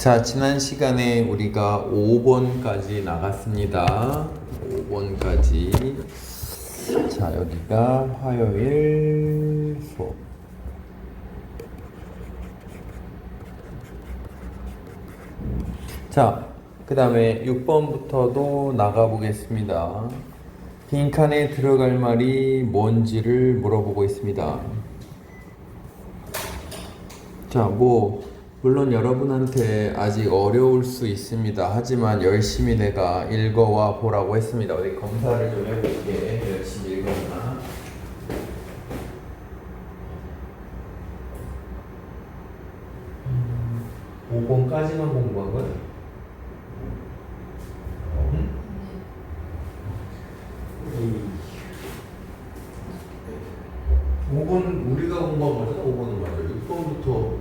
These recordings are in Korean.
자, 지난 시간에 우리가 5번까지 나갔습니다. 5번까지. 자, 여기가 화요일 수업. 자, 그 다음에 6번부터도 나가보겠습니다. 빈칸에 들어갈 말이 뭔지를 물어보고 있습니다. 자, 물론 여러분한테 아직 어려울 수 있습니다. 하지만 열심히 내가 읽어와 보라고 했습니다. 어디 검사를 좀 해볼게. 열심히 읽었나? 음, 5번까지만 공부한 거야? 응? 5번 우리가 공부한 거잖아. 5번은 맞아. 6번부터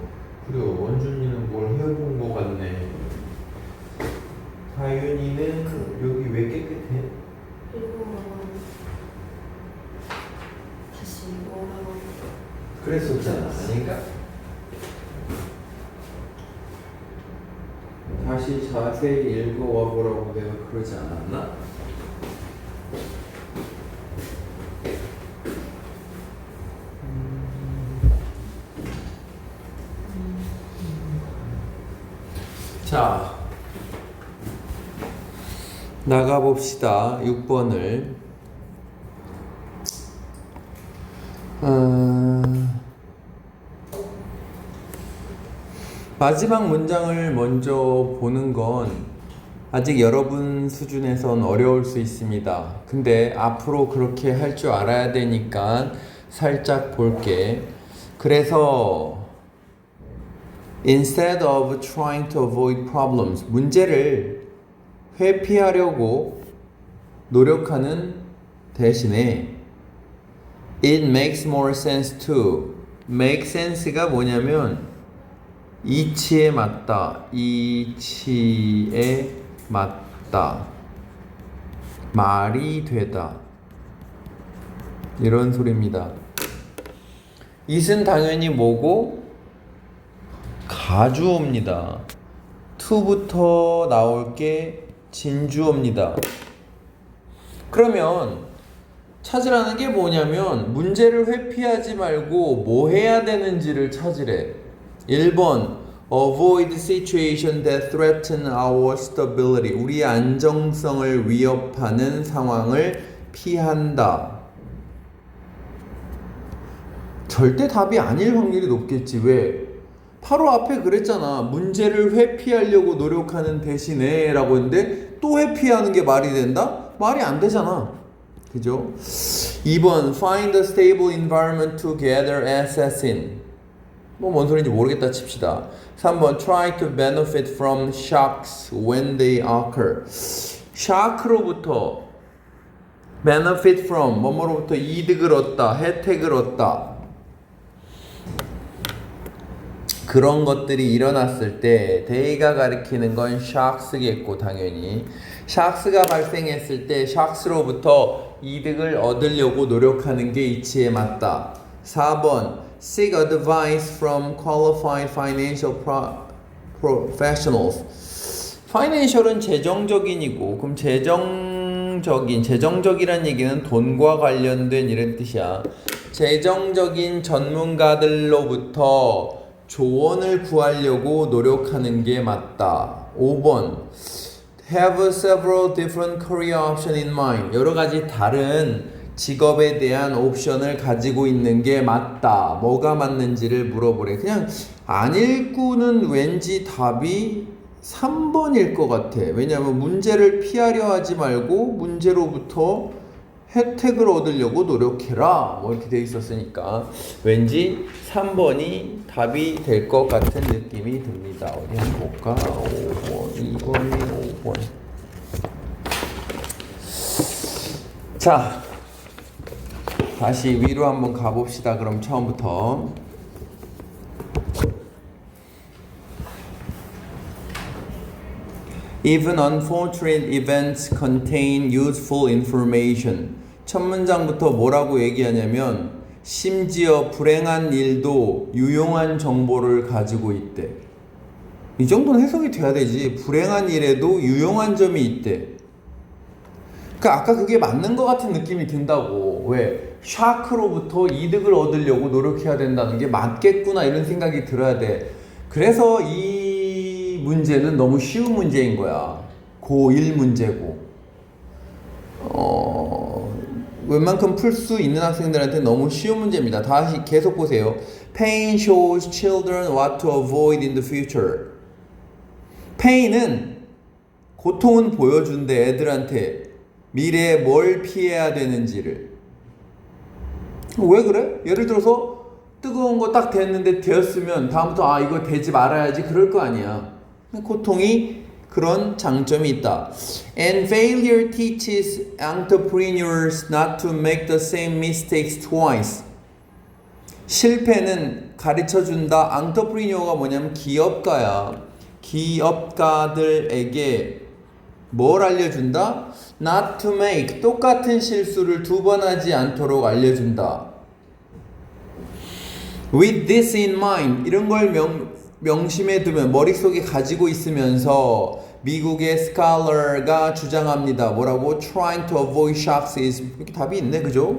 그래, 원준이는 뭘 해본 거 같네. 다윤이는 여기 왜 깨끗해? 다시 뭐라고? 그랬었잖아, 아닌가? 다시 자세히 읽어와 보라고 내가 그러지 않았나? 자, 나가봅시다. 6번을. 마지막 문장을 먼저 보는 건 아직 여러분 수준에선 어려울 수 있습니다. 근데 앞으로 그렇게 할 줄 알아야 되니까 살짝 볼게. 그래서 Instead of trying to avoid problems, 문제를 회피하려고 노력하는 대신에 It makes more sense to. make sense가 뭐냐면 이치에 맞다, 이치에 맞다, 말이 되다, 이런 소리입니다. it은 당연히 뭐고? 가주어입니다. to부터 나올 게 진주어입니다. 그러면 찾으라는 게 뭐냐면 문제를 회피하지 말고 뭐 해야 되는지를 찾으래. 1번 Avoid situation that threaten our stability. 우리의 안정성을 위협하는 상황을 피한다. 절대 답이 아닐 확률이 높겠지. 왜? 바로 앞에 그랬잖아. 문제를 회피하려고 노력하는 대신에 라고 했는데 또 회피하는 게 말이 된다? 말이 안 되잖아. 그죠? 2번 Find a stable environment to gather assets in. 뭔 소리인지 모르겠다 칩시다. 3번 Try to benefit from shocks when they occur. shock로부터 benefit from 뭐뭐로부터 이득을 얻다, 혜택을 얻다, 그런 것들이 일어났을 때 they가 가리키는 건 shocks겠고 당연히 shocks가 발생했을 때 shocks로부터 이득을 얻으려고 노력하는 게 이치에 맞다. 4번 Seek advice from qualified financial professionals. financial은 재정적인이고 그럼 재정적이란 얘기는 돈과 관련된 이런 뜻이야. 재정적인 전문가들로부터 조언을 구하려고 노력하는 게 맞다. 5번 Have several different career options in mind. 여러 가지 다른 직업에 대한 옵션을 가지고 있는 게 맞다. 뭐가 맞는지를 물어보래. 그냥 안 읽고는 왠지 답이 3번일 것 같아. 왜냐하면 문제를 피하려 하지 말고 문제로부터 혜택을 얻으려고 노력해라. 뭐 이렇게 돼 있었으니까 왠지 3번이 답이 될 것 같은 느낌이 듭니다. 어디 한번 볼까? 5번, 2번이 5번. 자, 다시 위로 한번 가봅시다. 그럼 처음부터. Even unfortunate events contain useful information. 첫 문장부터 뭐라고 얘기하냐면 심지어 불행한 일도 유용한 정보를 가지고 있대. 이 정도는 해석이 돼야 되지. 불행한 일에도 유용한 점이 있대. 그러니까 아까 그게 맞는 것 같은 느낌이 든다고. 왜? 샤크로부터 이득을 얻으려고 노력해야 된다는 게 맞겠구나 이런 생각이 들어야 돼. 그래서 이 문제는 너무 쉬운 문제인 거야. 고1 문제고. 웬만큼 풀 수 있는 학생들한테 너무 쉬운 문제입니다. 다시 계속 보세요. Pain shows children what to avoid in the future. Pain은 고통은 보여준대 애들한테 미래에 뭘 피해야 되는지를. 왜 그래? 예를 들어서 뜨거운 거 딱 됐는데 되었으면 다음부터 이거 되지 말아야지 그럴 거 아니야. 고통이 그런 장점이 있다. And failure teaches entrepreneurs not to make the same mistakes twice. 실패는 가르쳐준다. entrepreneur가 뭐냐면 기업가야. 기업가들에게 뭘 알려준다? Not to make. 똑같은 실수를 두 번 하지 않도록 알려준다. With this in mind. 이런 걸 명심해 두면 머릿속에 가지고 있으면서 미국의 scholar가 주장합니다. 뭐라고? Trying to avoid shocks is 이렇게 답이 있네. 그죠?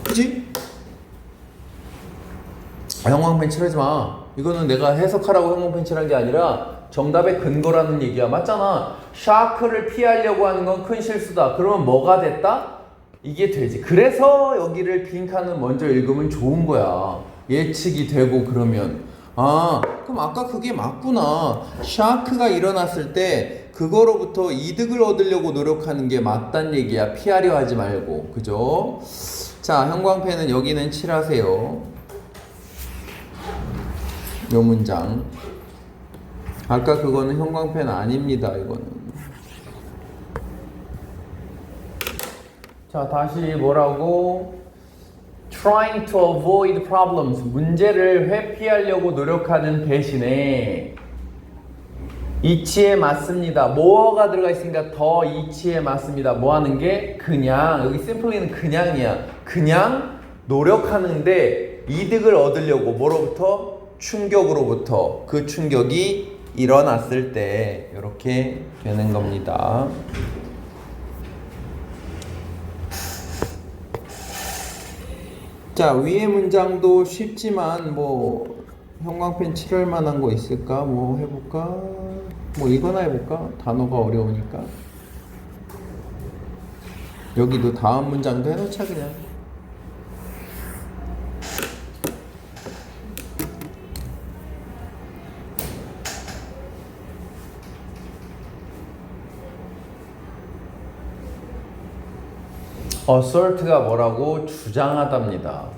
그치? 형광펜 칠하지 마. 이거는 내가 해석하라고 형광펜 칠한 게 아니라 정답의 근거라는 얘기야. 맞잖아. 샤크를 피하려고 하는 건 큰 실수다. 그러면 뭐가 됐다? 이게 되지. 그래서 여기를 빈칸을 먼저 읽으면 좋은 거야. 예측이 되고 그러면 그럼 아까 그게 맞구나. 샤크가 일어났을 때 그거로부터 이득을 얻으려고 노력하는 게 맞단 얘기야. 피하려 하지 말고. 그죠? 자, 형광펜은 여기는 칠하세요. 요 문장. 아까 그거는 형광펜 아닙니다. 이거는. 자, 다시 뭐라고? Trying to avoid problems. 문제를 회피하려고 노력하는 대신에 이치에 맞습니다. 뭐가 들어가 있으니까 더 이치에 맞습니다. 뭐 하는 게? 그냥. 여기 simply는 그냥이야. 그냥 노력하는데 이득을 얻으려고 뭐로부터? 충격으로부터. 그 충격이 일어났을 때 이렇게 되는 겁니다. 자, 위의 문장도 쉽지만 뭐 형광펜 칠할 만한 거 있을까? 뭐 해볼까? 뭐 이거나 해볼까? 단어가 어려우니까. 여기도 다음 문장도 해놓자 그냥. assert가 뭐라고? 주장하답니다.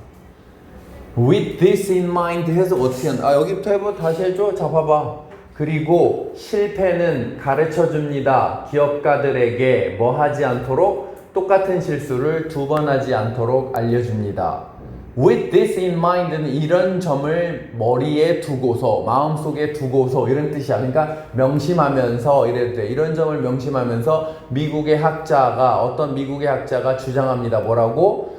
With this in mind 해서 어떻게 한다? 여기부터 해봐. 다시 해줘. 자, 봐봐. 그리고 실패는 가르쳐줍니다. 기업가들에게 뭐 하지 않도록? 똑같은 실수를 두 번 하지 않도록 알려줍니다. With this in mind는 이런 점을 머리에 두고서, 마음속에 두고서 이런 뜻이야. 그러니까 명심하면서 이래도 돼. 이런 점을 명심하면서 어떤 미국의 학자가 주장합니다. 뭐라고?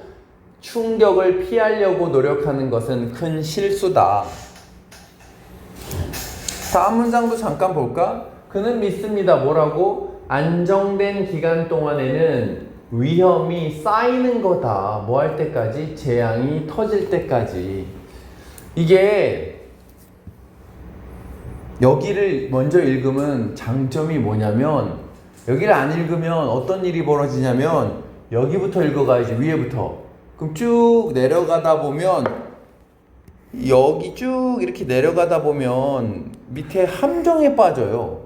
충격을 피하려고 노력하는 것은 큰 실수다. 다음 문장도 잠깐 볼까? 그는 믿습니다. 뭐라고? 안정된 기간 동안에는 위험이 쌓이는 거다. 뭐 할 때까지? 재앙이 터질 때까지. 이게 여기를 먼저 읽으면 장점이 뭐냐면, 여기를 안 읽으면 어떤 일이 벌어지냐면 여기부터 읽어가야지. 위에부터. 그럼 쭉 내려가다 보면, 여기 쭉 이렇게 내려가다 보면 밑에 함정에 빠져요.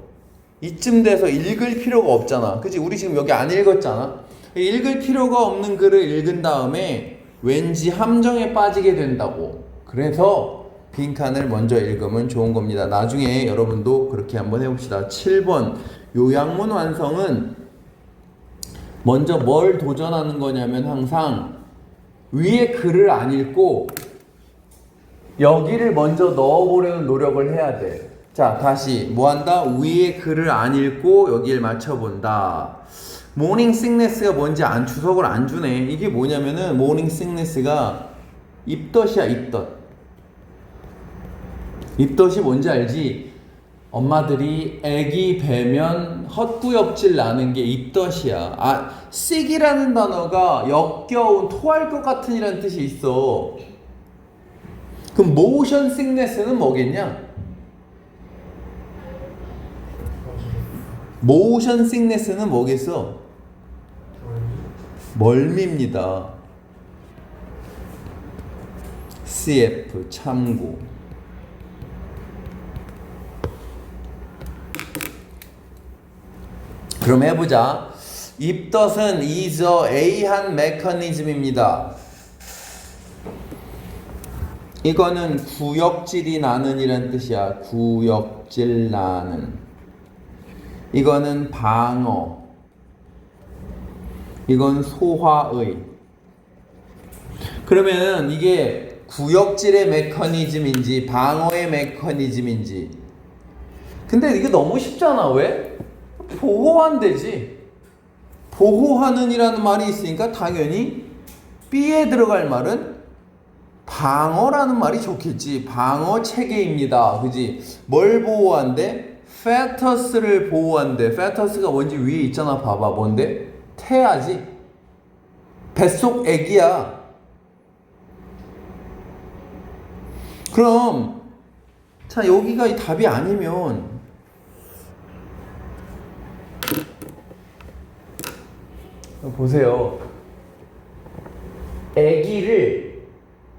이쯤 돼서 읽을 필요가 없잖아. 그치? 우리 지금 여기 안 읽었잖아. 읽을 필요가 없는 글을 읽은 다음에 왠지 함정에 빠지게 된다고. 그래서 빈칸을 먼저 읽으면 좋은 겁니다. 나중에 여러분도 그렇게 한번 해봅시다. 7번 요약문 완성은 먼저 뭘 도전하는 거냐면 항상 위에 글을 안 읽고 여기를 먼저 넣어보려는 노력을 해야 돼. 자, 다시 뭐 한다? 위에 글을 안 읽고 여기를 맞춰본다. 모닝 시크네스가 뭔지 주석을 안 주네. 이게 뭐냐면은 모닝 시크네스가 입덧이야. 입덧. 입덧이 뭔지 알지? 엄마들이 애기 배면 헛구역질 나는 게 입덧이야. sick이라는 단어가 역겨운, 토할 것 같은 이라는 뜻이 있어. 그럼 motion sickness는 뭐겠냐? motion sickness는 뭐겠어? 멀미입니다. CF 참고. 그럼 해보자. 입덧은 is a A한 메커니즘입니다. 이거는 구역질이 나는 이란 뜻이야. 구역질 나는. 이거는 방어. 이건 소화의. 그러면 이게 구역질의 메커니즘인지 방어의 메커니즘인지. 근데 이게 너무 쉽잖아. 왜? 보호한대지. 보호하는 이라는 말이 있으니까 당연히 B에 들어갈 말은 방어라는 말이 좋겠지. 방어 체계입니다. 그지? 뭘 보호한대? fetus를 보호한대. fetus가 뭔지 위에 있잖아. 봐봐. 뭔데? 태아지. 뱃속 애기야. 그럼 자, 여기가 이 답이 아니면 보세요. 아기를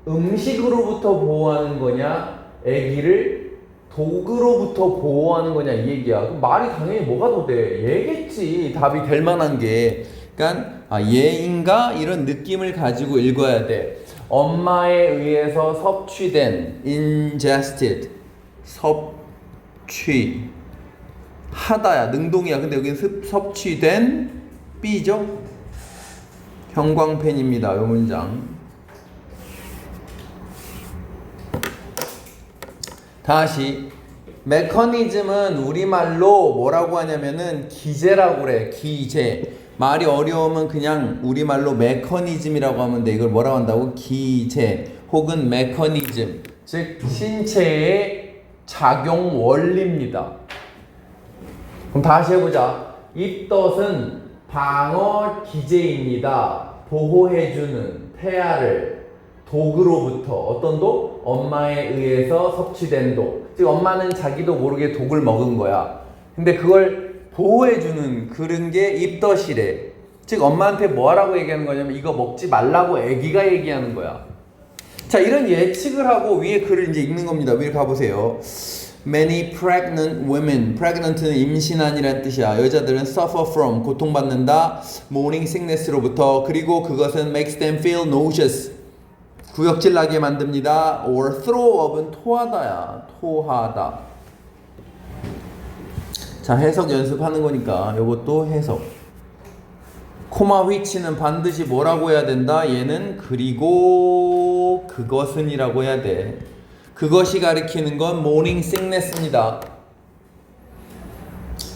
음식으로부터 보호하는 거냐, 아기를 도구로부터 보호하는 거냐 이 얘기야. 그럼 말이 당연히 뭐가 더 돼? 얘겠지. 답이 될 만한 게. 그러니까 얘인가 이런 느낌을 가지고 읽어야 돼. 엄마에 의해서 섭취된 ingested 섭취 하다야 능동이야. 근데 여기는 섭취된 B죠. 형광펜입니다. 이 문장. 다시 메커니즘은 우리말로 뭐라고 하냐면은 기제라고 그래. 기제. 말이 어려우면 그냥 우리말로 메커니즘이라고 하면 돼. 이걸 뭐라고 한다고? 기제 혹은 메커니즘. 즉 신체의 작용 원리입니다. 그럼 다시 해보자. 입덧은 방어 기제입니다. 보호해주는 태아를 독으로부터. 어떤 독? 엄마에 의해서 섭취된 독. 즉 엄마는 자기도 모르게 독을 먹은 거야. 근데 그걸 보호해주는 그런 게 입덧이래. 즉 엄마한테 뭐하라고 얘기하는 거냐면 이거 먹지 말라고 애기가 얘기하는 거야. 자, 이런 예측을 하고 위에 글을 이제 읽는 겁니다. 위에 가보세요. Many pregnant women, pregnant는 임신한이라는 뜻이야. 여자들은 suffer from, 고통받는다. morning sickness로부터. 그리고 그것은 makes them feel nauseous, 구역질 나게 만듭니다. or throw up은 토하다야. 토하다. 자, 해석 연습하는 거니까 이것도 해석. 코마 which는 반드시 뭐라고 해야 된다? 얘는 그리고 그것은이라고 해야 돼. 그것이 가리키는 건 morning sickness입니다.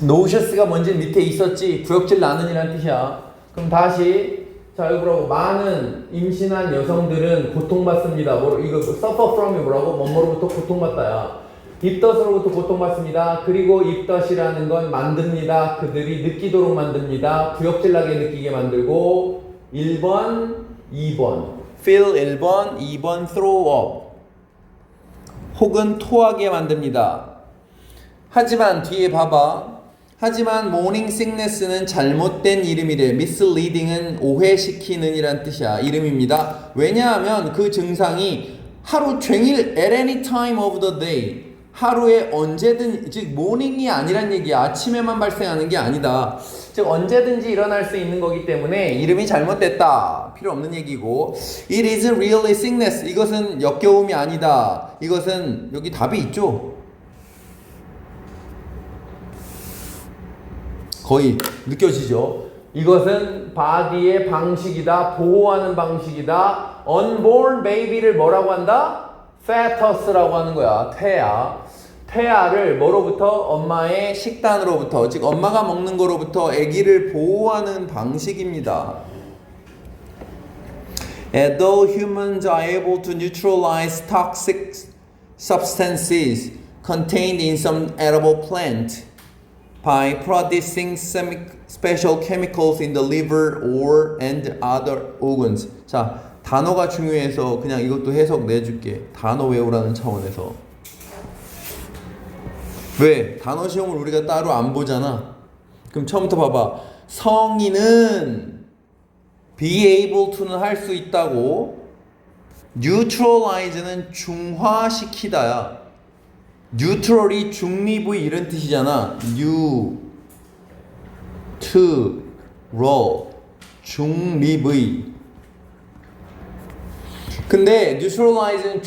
nauseous가 뭔지 밑에 있었지. 구역질 나는 이란 뜻이야. 그럼 다시 자, 여기 뭐라고? 많은 임신한 여성들은 고통받습니다. 이거 suffer from이 뭐라고? 뭐뭐로부터 고통받다야. 입덧으로부터 고통받습니다. 그리고 입덧이라는 건 만듭니다. 그들이 느끼도록 만듭니다. 구역질나게 느끼게 만들고 1번, 2번 feel 1번, 2번 throw up 혹은 토하게 만듭니다. 하지만 뒤에 봐봐. 하지만 morning sickness는 잘못된 이름이래. misleading은 오해시키는 이란 뜻이야. 이름입니다. 왜냐하면 그 증상이 하루 종일 at any time of the day, 하루에 언제든, 즉 morning이 아니란 얘기야. 아침에만 발생하는 게 아니다. 즉 언제든지 일어날 수 있는 거기 때문에 이름이 잘못됐다. 필요 없는 얘기고. It is really sickness. 이것은 역겨움이 아니다. 이것은 여기 답이 있죠. 거의 느껴지죠. 이것은 바디의 방식이다. 보호하는 방식이다. unborn baby를 뭐라고 한다? fetus라고 하는 거야. 태아. 태아를 뭐로부터? 엄마의 식단으로부터, 즉 엄마가 먹는 거로부터 아기를 보호하는 방식입니다. Although humans are able to neutralize toxic substances contained in some edible plant by producing special chemicals in the liver or and other organs. 자, 단어가 중요해서 그냥 이것도 해석 내줄게. 단어 외우라는 차원에서. 왜? 단어 시험을 우리가 따로 안 보잖아. 그럼 처음부터 봐봐. 성인은 be able to는 할 수 있다고. neutralize는 중화시키다야. neutral이 중립의 이런 뜻이잖아. neutral 중립의. 근데 neutralize는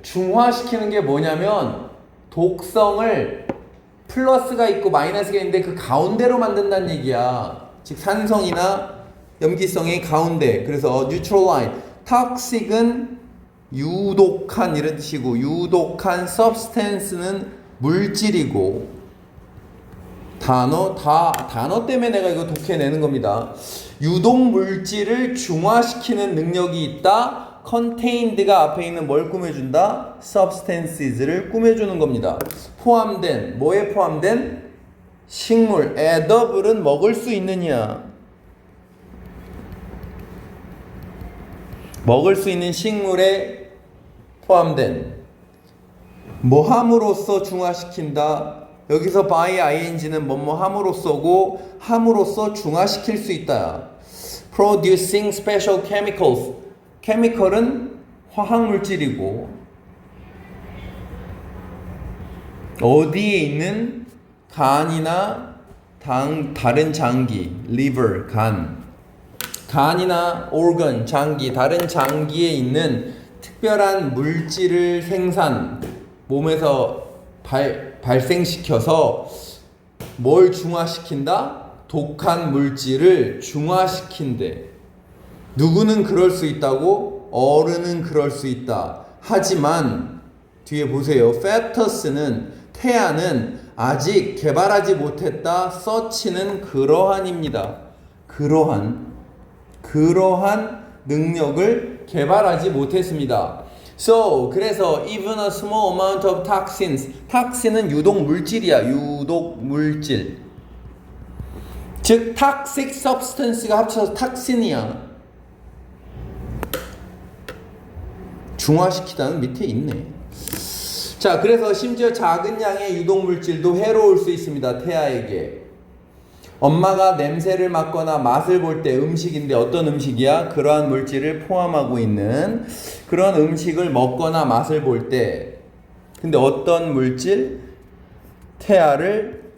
중화시키는 게 뭐냐면 독성을 플러스가 있고 마이너스가 있는데 그 가운데로 만든다는 얘기야. 즉 산성이나 염기성의 가운데. 그래서 neutralize. toxic은 유독한 이런 뜻이고 유독한 substance는 물질이고 단어 때문에 내가 이거 독해내는 겁니다. 유독 물질을 중화시키는 능력이 있다. contained가 앞에 있는 뭘 꾸며준다? substances를 꾸며주는 겁니다. 포함된 뭐에 포함된? 식물. edible은 먹을 수 있느냐? 먹을 수 있는 식물에 포함된 뭐 함으로써 중화시킨다. 여기서 by ing는 뭐뭐 함으로써고 함으로써 중화시킬 수 있다. producing special chemicals. 케미컬은 화학물질이고 어디에 있는 간이나 다른 장기 liver 간이나 organ 장기 다른 장기에 있는 특별한 물질을 몸에서 발생시켜서 뭘 중화시킨다? 독한 물질을 중화시킨대. 누구는 그럴 수 있다고? 어른은 그럴 수 있다. 하지만 뒤에 보세요. fetus는 태아는 아직 개발하지 못했다. such는 그러한입니다. 그러한 능력을 개발하지 못했습니다. So, 그래서 even a small amount of toxins. toxin은 유독 물질이야. 유독 물질. 즉 toxic substance가 합쳐서 탁신이야. 중화시키다는 밑에 있네. 자, 그래서 심지어 작은 양의 유독 물질도 해로울 수 있습니다. 태아에게. 엄마가 냄새를 맡거나 맛을 볼 때 음식인데 어떤 음식이야? 그러한 물질을 포함하고 있는 그런 음식을 먹거나 맛을 볼 때 근데 어떤 물질? 태아를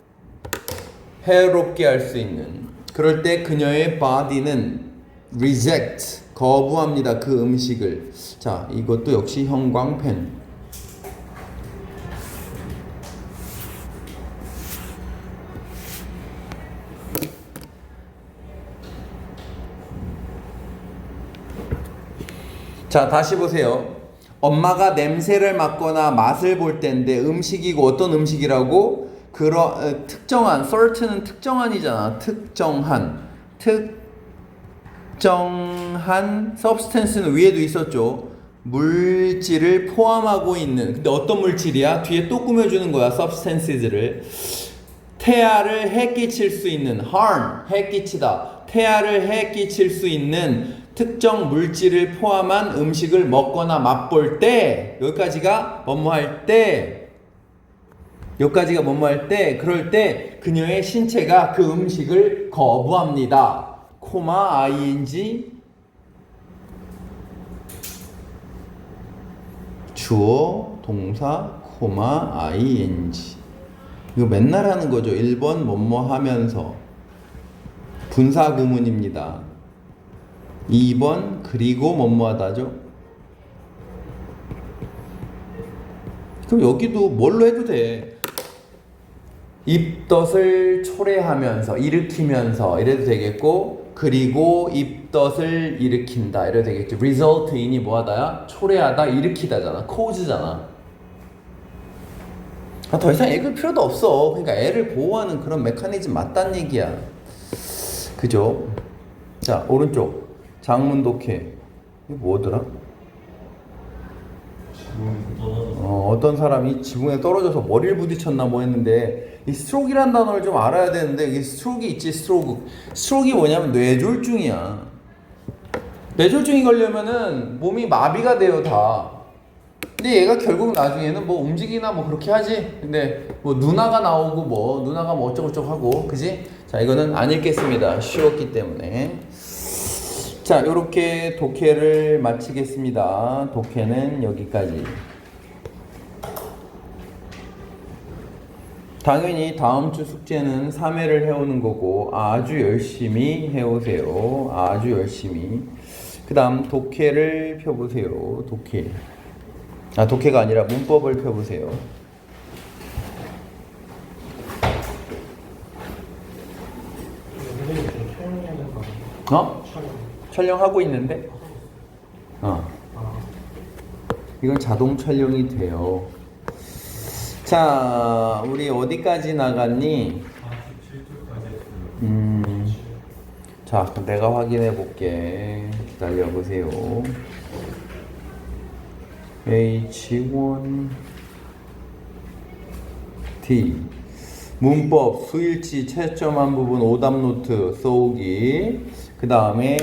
해롭게 할 수 있는 그럴 때 그녀의 body는 reject 거부합니다. 그 음식을. 자, 이것도 역시 형광펜. 자, 다시 보세요. 엄마가 냄새를 맡거나 맛을 볼 때인데 음식이고 어떤 음식이라고? 특정한, certain은 특정한이잖아. 특정한 substance는 위에도 있었죠. 물질을 포함하고 있는. 근데 어떤 물질이야? 뒤에 또 꾸며주는 거야. substances를. 태아를 해끼칠 수 있는 harm, 해끼치다. 태아를 해끼칠 수 있는 특정 물질을 포함한 음식을 먹거나 맛볼 때 여기까지가 뭐뭐할 때 그럴 때 그녀의 신체가 그 음식을 거부합니다. 코마 ing 주어 동사 코마 ing 이거 맨날 하는 거죠. 1번 뭐뭐 하면서 분사 구문입니다. 2번 그리고 뭐뭐하다죠. 그럼 여기도 뭘로 해도 돼. 입덧을 초래하면서 일으키면서 이래도 되겠고 그리고 입덧을 일으킨다 이래도 되겠죠. result in이 뭐하다야? 초래하다 일으키다잖아. cause잖아. 더 이상 읽을 필요도 없어. 그러니까 애를 보호하는 그런 메커니즘 맞다는 얘기야. 그죠? 자, 오른쪽 장문 독해. 이거 뭐더라? 어떤 사람이 지붕에 떨어져서 머리를 부딪혔나 뭐 했는데 이 스트로크라는 단어를 좀 알아야 되는데 이 스트로크 있지 스트로크가 뭐냐면 뇌졸중이야. 뇌졸중이 걸려면은 몸이 마비가 돼요 다. 근데 얘가 결국 나중에는 뭐 움직이나 뭐 그렇게 하지. 근데 뭐 누나가 나오고 뭐 누나가 뭐 어쩌고저쩌고 하고 그지? 자 이거는 안 읽겠습니다. 쉬웠기 때문에. 자 요렇게 독해를 마치겠습니다. 독해는 여기까지. 당연히 다음 주 숙제는 3회를 해오는 거고 아주 열심히 해오세요. 아주 열심히. 그 다음 독해를 펴보세요. 독해. 독해가 아니라 문법을 펴보세요. 촬영하고 있는데? 이건 자동 촬영이 돼요. 자, 우리 어디까지 나갔니? 자, 내가 확인해 볼게. 기다려 보세요. H1 D 문법 수일치 채점한 부분 오답노트 써오기. 그 다음에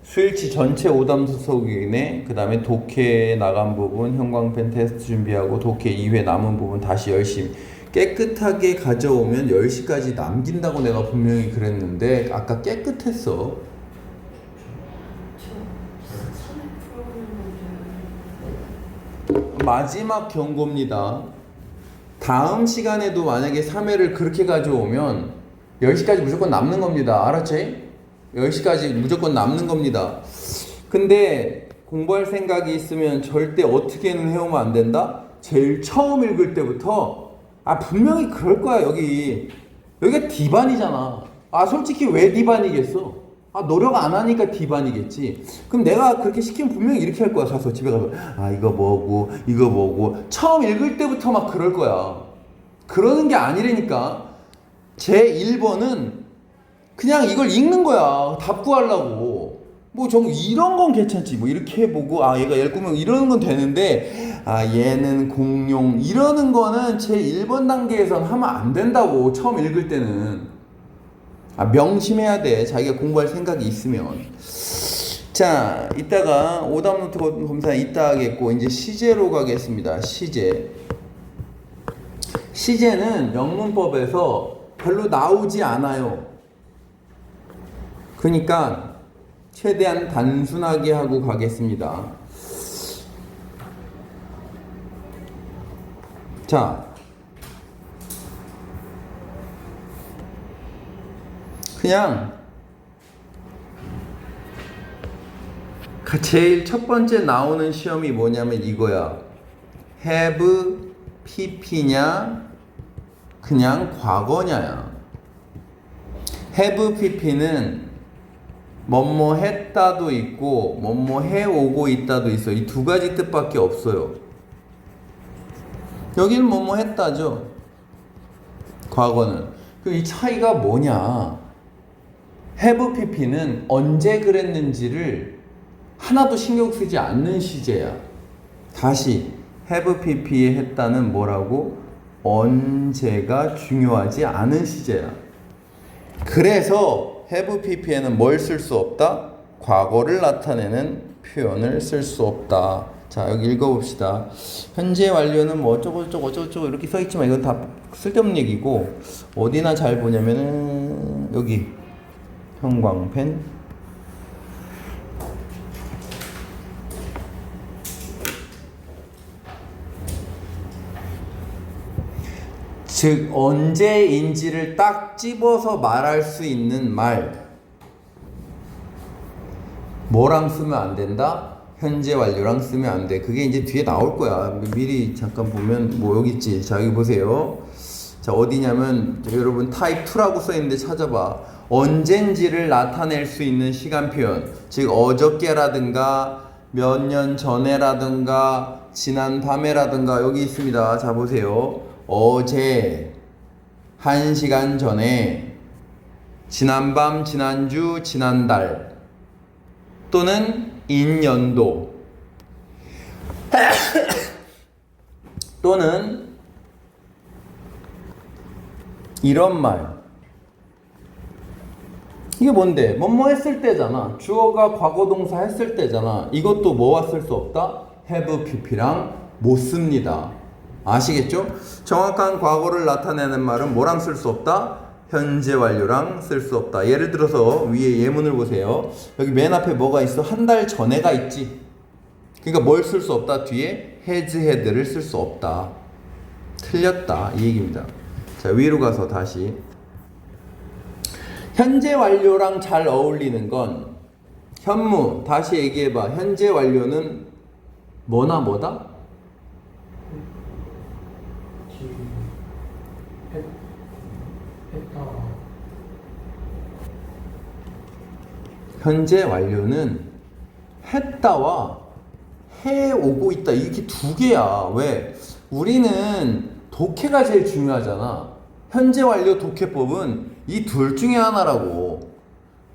수일치 전체 오답노트 써오기네. 그 다음에 독해 나간 부분 형광펜 테스트 준비하고 독해 2회 남은 부분 다시 열심히 깨끗하게 가져오면 10시까지 남긴다고 내가 분명히 그랬는데 아까 깨끗했어. 마지막 경고입니다. 다음 시간에도 만약에 3회를 그렇게 가져오면 10시까지 무조건 남는 겁니다. 알았지? 10시까지 무조건 남는 겁니다. 근데 공부할 생각이 있으면 절대 어떻게는 해오면 안 된다? 제일 처음 읽을 때부터 분명히 그럴 거야. 여기가 D반이잖아. 솔직히 왜 D반이겠어? 노력 안 하니까 D반이겠지. 그럼 내가 그렇게 시키면 분명히 이렇게 할 거야. 가서 집에 가서 이거 뭐고 처음 읽을 때부터 막 그럴 거야. 그러는 게 아니라니까. 제 1번은 그냥 이걸 읽는 거야. 답 구하려고. 뭐 이런 건 괜찮지. 뭐 이렇게 해보고 얘가 열구명 이러는 건 되는데 얘는 공룡 이러는 거는 제 1번 단계에선 하면 안 된다고. 처음 읽을 때는. 명심해야 돼. 자기가 공부할 생각이 있으면. 자, 이따가 오답노트 검사 이따 하겠고 이제 시제로 가겠습니다. 시제는 영문법에서 별로 나오지 않아요. 그러니까 최대한 단순하게 하고 가겠습니다. 자, 그냥 제일 첫 번째 나오는 시험이 뭐냐면 이거야. have pp냐 그냥 과거냐야. have pp는 뭐뭐 했다도 있고 뭐뭐 해오고 있다도 있어. 이 두 가지 뜻밖에 없어요. 여기는 뭐뭐 했다죠. 과거는. 그럼 이 차이가 뭐냐. have pp는 언제 그랬는지를 하나도 신경 쓰지 않는 시제야. 다시 have pp에 했다는 뭐라고? 언제가 중요하지 않은 시제야. 그래서 have pp에는 뭘 쓸 수 없다? 과거를 나타내는 표현을 쓸 수 없다. 자, 여기 읽어봅시다. 현재 완료는 뭐 어쩌고저쩌고 이렇게 써있지만 이건 다 쓸데없는 얘기고 어디나 잘 보냐면은 여기 형광펜 즉 언제인지를 딱 집어서 말할 수 있는 말 뭐랑 쓰면 안 된다? 현재 완료랑 쓰면 안 돼. 그게 이제 뒤에 나올 거야. 미리 잠깐 보면 뭐 여기 있지. 자, 여기 보세요. 자, 어디냐면 여러분 타입 2라고 써 있는데 찾아봐. 언젠지를 나타낼 수 있는 시간 표현. 즉 어저께라든가 몇 년 전에라든가 지난 밤에라든가 여기 있습니다. 자, 보세요. 어제 1시간 전에 지난밤, 지난주, 지난달 또는 인연도 또는 이런 말. 이게 뭔데? 뭐뭐 했을 때잖아. 주어가 과거동사 했을 때잖아. 이것도 뭐와 쓸 수 없다? have, pp랑 못 씁니다. 아시겠죠? 정확한 과거를 나타내는 말은 뭐랑 쓸 수 없다? 현재 완료랑 쓸 수 없다. 예를 들어서 위에 예문을 보세요. 여기 맨 앞에 뭐가 있어? 한 달 전에가 있지. 그러니까 뭘 쓸 수 없다? 뒤에 has had를 쓸 수 없다. 틀렸다. 이 얘기입니다. 자, 위로 가서 다시. 현재 완료랑 잘 어울리는 건 현무. 다시 얘기해봐. 현재 완료는 뭐나 뭐다? 현재 완료는 했다와 해오고 있다. 이렇게 두 개야. 왜? 우리는 독해가 제일 중요하잖아. 현재 완료 독해법은 이 둘 중에 하나라고.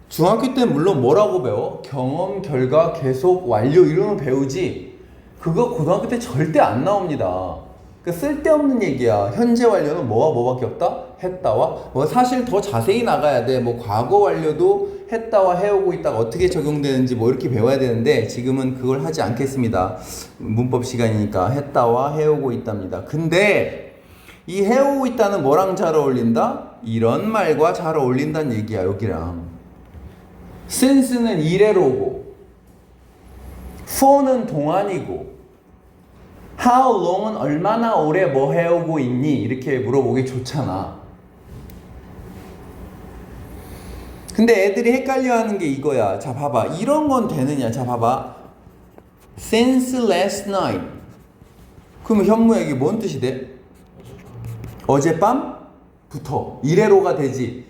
중학교 때 물론 뭐라고 배워? 경험, 결과, 계속, 완료 이런 거 배우지. 그거 고등학교 때 절대 안 나옵니다. 그 쓸데없는 얘기야. 현재 완료는 뭐와 뭐밖에 없다? 했다와. 뭐 사실 더 자세히 나가야 돼. 뭐 과거 완료도 했다와 해오고 있다가 어떻게 적용되는지 뭐 이렇게 배워야 되는데 지금은 그걸 하지 않겠습니다. 문법 시간이니까 했다와 해오고 있답니다. 근데 이 해오고 있다는 뭐랑 잘 어울린다? 이런 말과 잘 어울린다는 얘기야. 여기랑. since는 이래로고 for는 동안이고 how long은 얼마나 오래 뭐 해오고 있니? 이렇게 물어보기 좋잖아. 근데 애들이 헷갈려하는 게 이거야. 자, 봐봐. 이런 건 되느냐? 자, 봐봐. since last night. 그러면 현무에게 뭔 뜻이 돼? 어젯밤부터. 이래로가 되지.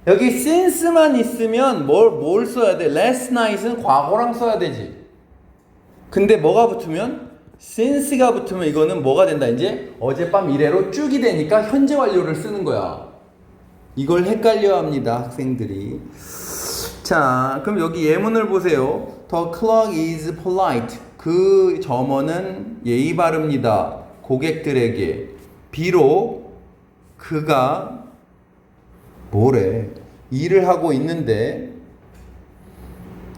여기 since만 있으면 뭘 써야 돼? last night은 과거랑 써야 되지. 근데 뭐가 붙으면? since가 붙으면 이거는 뭐가 된다? 이제 어젯밤 이래로 쭉이 되니까 현재 완료를 쓰는 거야. 이걸 헷갈려 합니다, 학생들이. 자, 그럼 여기 예문을 보세요. The clerk is polite. 그 점원은 예의 바릅니다. 고객들에게. 비록 그가 뭐래? 일을 하고 있는데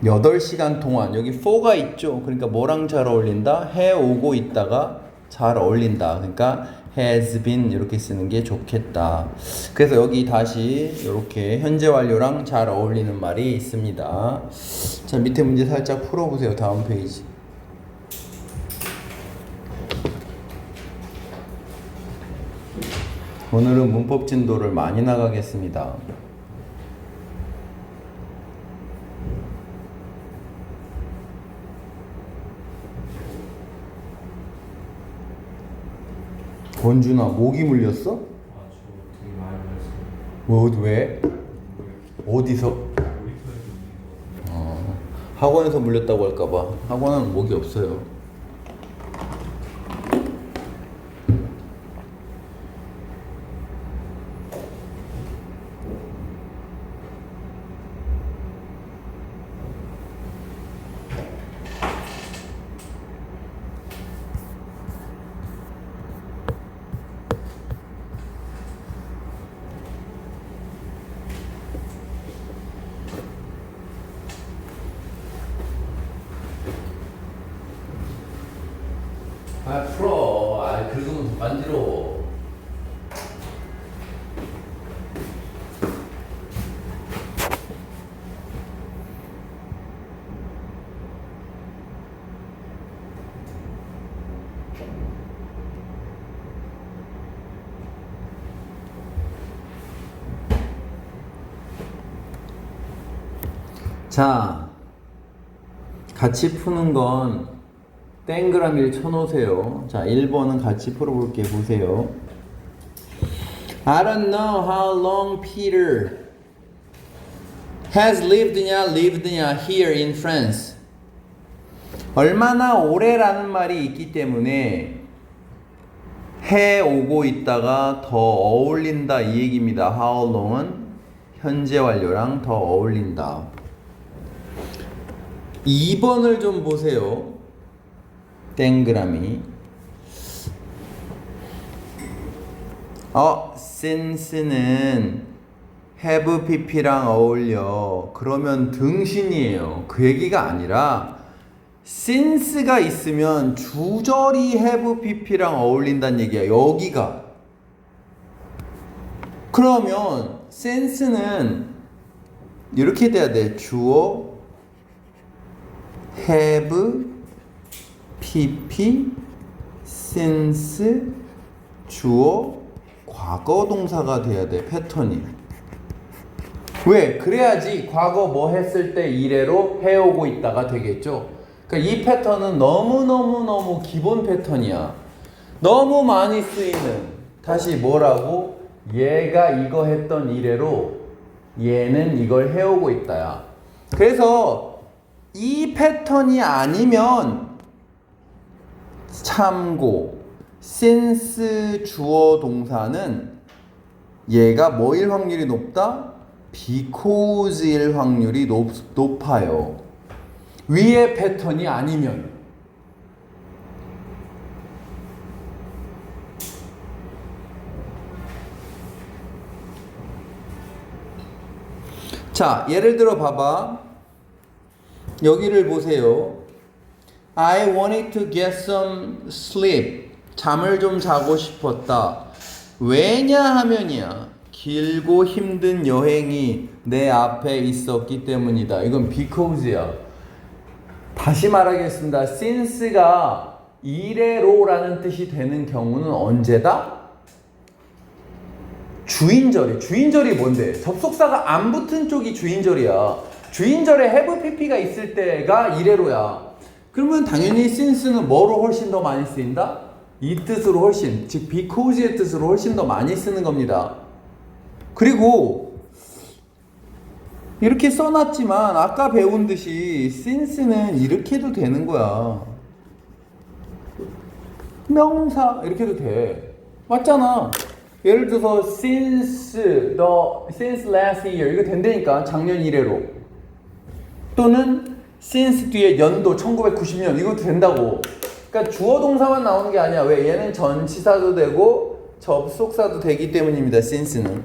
8시간 동안 여기 for가 있죠. 그러니까 뭐랑 잘 어울린다? 해오고 있다가 잘 어울린다. 그러니까 has been 이렇게 쓰는 게 좋겠다. 그래서 여기 다시 이렇게 현재 완료랑 잘 어울리는 말이 있습니다. 자, 밑에 문제 살짝 풀어보세요. 다음 페이지. 오늘은 문법 진도를 많이 나가겠습니다. 권준아, 모기 물렸어? 아, 저 되게 많이 물렸어요. 왜? 어디서? 놀이터에서 학원에서 물렸다고 할까봐. 학원은 모기 없어요. 아, 풀어. 아, 긁으면 더 간지러워. 자, 같이 푸는 건 동그라미를 쳐놓으세요. 자, 1번은 같이 풀어볼게. 보세요. I don't know how long Peter has lived냐 here in France. 얼마나 오래라는 말이 있기 때문에 해 오고 있다가 더 어울린다 이 얘기입니다. How long은 현재 완료랑 더 어울린다. 2번을 좀 보세요. 동그라미. since는 have pp랑 어울려. 그러면 등신이에요. 그 얘기가 아니라 since가 있으면 주절이 have pp랑 어울린다는 얘기야. 여기가. 그러면 since는 이렇게 돼야 돼. 주어 have pp since 주어 과거 동사가 돼야 돼. 패턴이. 왜? 그래야지 과거 뭐 했을 때 이래로 해오고 있다가 되겠죠. 그러니까 이 패턴은 너무 기본 패턴이야. 너무 많이 쓰이는. 다시 뭐라고? 얘가 이거 했던 이래로 얘는 이걸 해오고 있다야. 그래서 이 패턴이 아니면 참고 since 주어 동사는 얘가 뭐일 확률이 높다? because일 확률이 높아요. 위의 패턴이 아니면. 자, 예를 들어 봐봐. 여기를 보세요. I wanted to get some sleep. 잠을 좀 자고 싶었다. 왜냐하면이야. 길고 힘든 여행이 내 앞에 있었기 때문이다. 이건 because야. 다시 말하겠습니다. since가 이래로라는 뜻이 되는 경우는 언제다? 주인절이. 주인절이 뭔데? 접속사가 안 붙은 쪽이 주인절이야. 주인절에 have pp가 있을 때가 이래로야. 그러면 당연히 since는 뭐로 훨씬 더 많이 쓰인다? 이 뜻으로 훨씬, 즉 because의 뜻으로 훨씬 더 많이 쓰는 겁니다. 그리고 이렇게 써놨지만 아까 배운 듯이 since는 이렇게 해도 되는 거야. 명사 이렇게 해도 돼. 맞잖아. 예를 들어서 since last year 이거 된다니까. 작년 이래로. 또는 since 뒤에 연도 1990년 이것도 된다고. 그러니까 주어 동사만 나오는 게 아니야. 왜? 얘는 전치사도 되고 접속사도 되기 때문입니다. since는.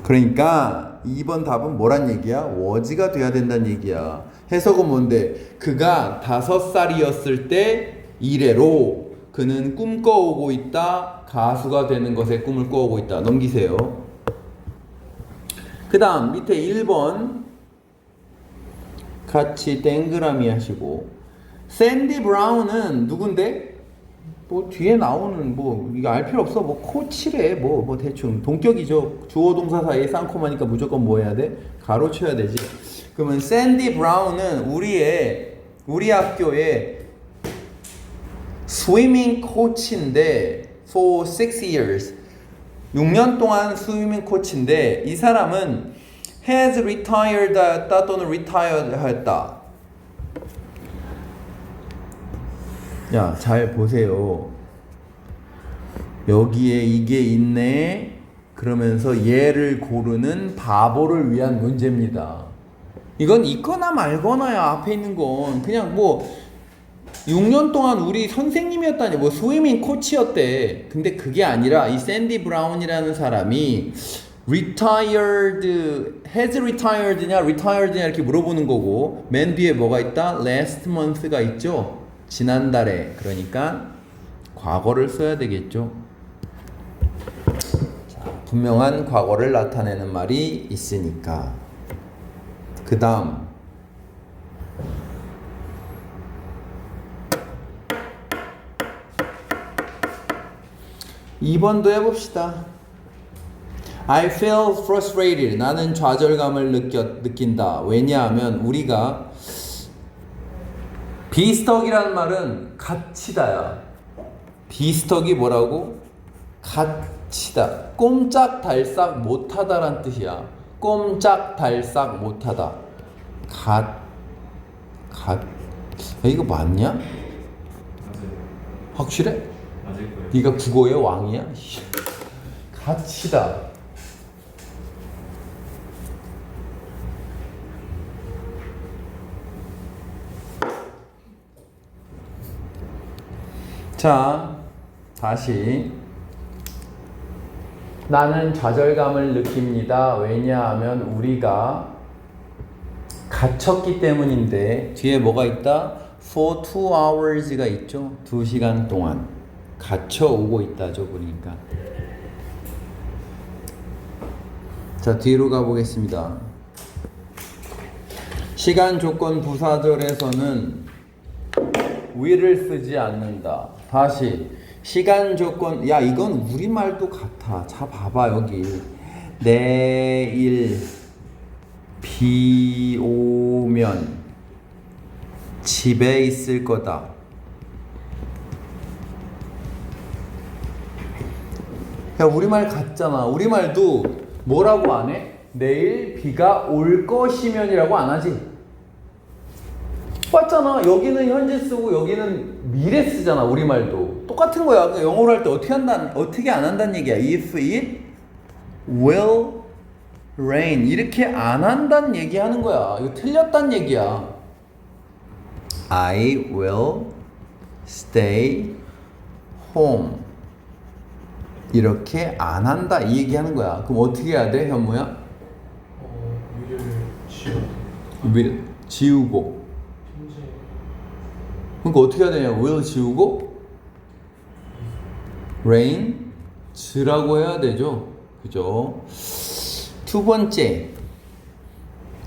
그러니까 2번 답은 뭐란 얘기야? was가 돼야 된다는 얘기야. 해석은 뭔데? 그가 5살이었을 때 이래로 그는 꿈꿔오고 있다. 가수가 되는 것에 꿈을 꿔오고 있다. 넘기세요. 그 다음 밑에 1번 같이 동그라미 하시고, 샌디 브라운은 누군데? 뭐 뒤에 나오는 뭐 이거 알 필요 없어. 뭐 코치래. 뭐 대충 동격이죠. 주어 동사 사이에 쌍코마니까 무조건 뭐 해야 돼? 가로 쳐야 되지. 그러면 샌디 브라운은 우리 학교의 스위밍 코치인데 for 6 years 6년 동안 스위밍 코치인데 이 사람은 has retired 했다 또는 retired 했다. 야, 잘 보세요. 여기에 이게 있네. 그러면서 얘를 고르는 바보를 위한 문제입니다. 이건 있거나 말거나야. 앞에 있는 건 그냥 뭐 6년 동안 우리 선생님이었다니 뭐 스위밍 코치였대. 근데 그게 아니라 이 샌디 브라운이라는 사람이 has retired냐 이렇게 물어보는 거고, 맨 뒤에 뭐가 있다? last month가 있죠. 지난달에. 그러니까 과거를 써야 되겠죠. 자, 분명한 과거를 나타내는 말이 있으니까. 그 다음 2번도 해봅시다. I feel frustrated. 나는 좌절감을 느낀다. 왜냐하면 우리가 비스덕이라는 말은 갇히다야. 비스덕이 뭐라고? 갇히다. 꼼짝달싹 못하다란 뜻이야. 꼼짝달싹 못하다. 이거 맞냐? 맞아요. 확실해? 맞을 거예요. 네가 국어의 왕이야? 갇히다. 자, 다시 나는 좌절감을 느낍니다. 왜냐하면 우리가 갇혔기 때문인데 뒤에 뭐가 있다? For 2 hours가 있죠. 2시간 동안 갇혀오고 있다죠. 보니까. 자, 뒤로 가보겠습니다. 시간 조건 부사절에서는 will을 쓰지 않는다. 다시 시간 조건, 야 이건 우리말도 같아. 자 봐봐 여기 내일 비 오면 집에 있을 거다. 야 우리말 같잖아. 우리말도 뭐라고 안 해? 내일 비가 올 것이면이라고 안 하지. 맞잖아. 여기는 현재 쓰고 여기는 미래 쓰잖아. 우리말도 똑같은 거야. 그러니까 영어로 할 때 어떻게 안 한다는 얘기야. If it will rain 이렇게 안 한다는 얘기 하는 거야. 이거 틀렸다는 얘기야. I will stay home 이렇게 안 한다 이 얘기 하는 거야. 그럼 어떻게 해야 돼, 현무야? 위를 지워. will 지우고. 현재 그러니까 어떻게 해야 되냐? will 지우고 rain 즈라고 해야 되죠. 그죠? 두 번째,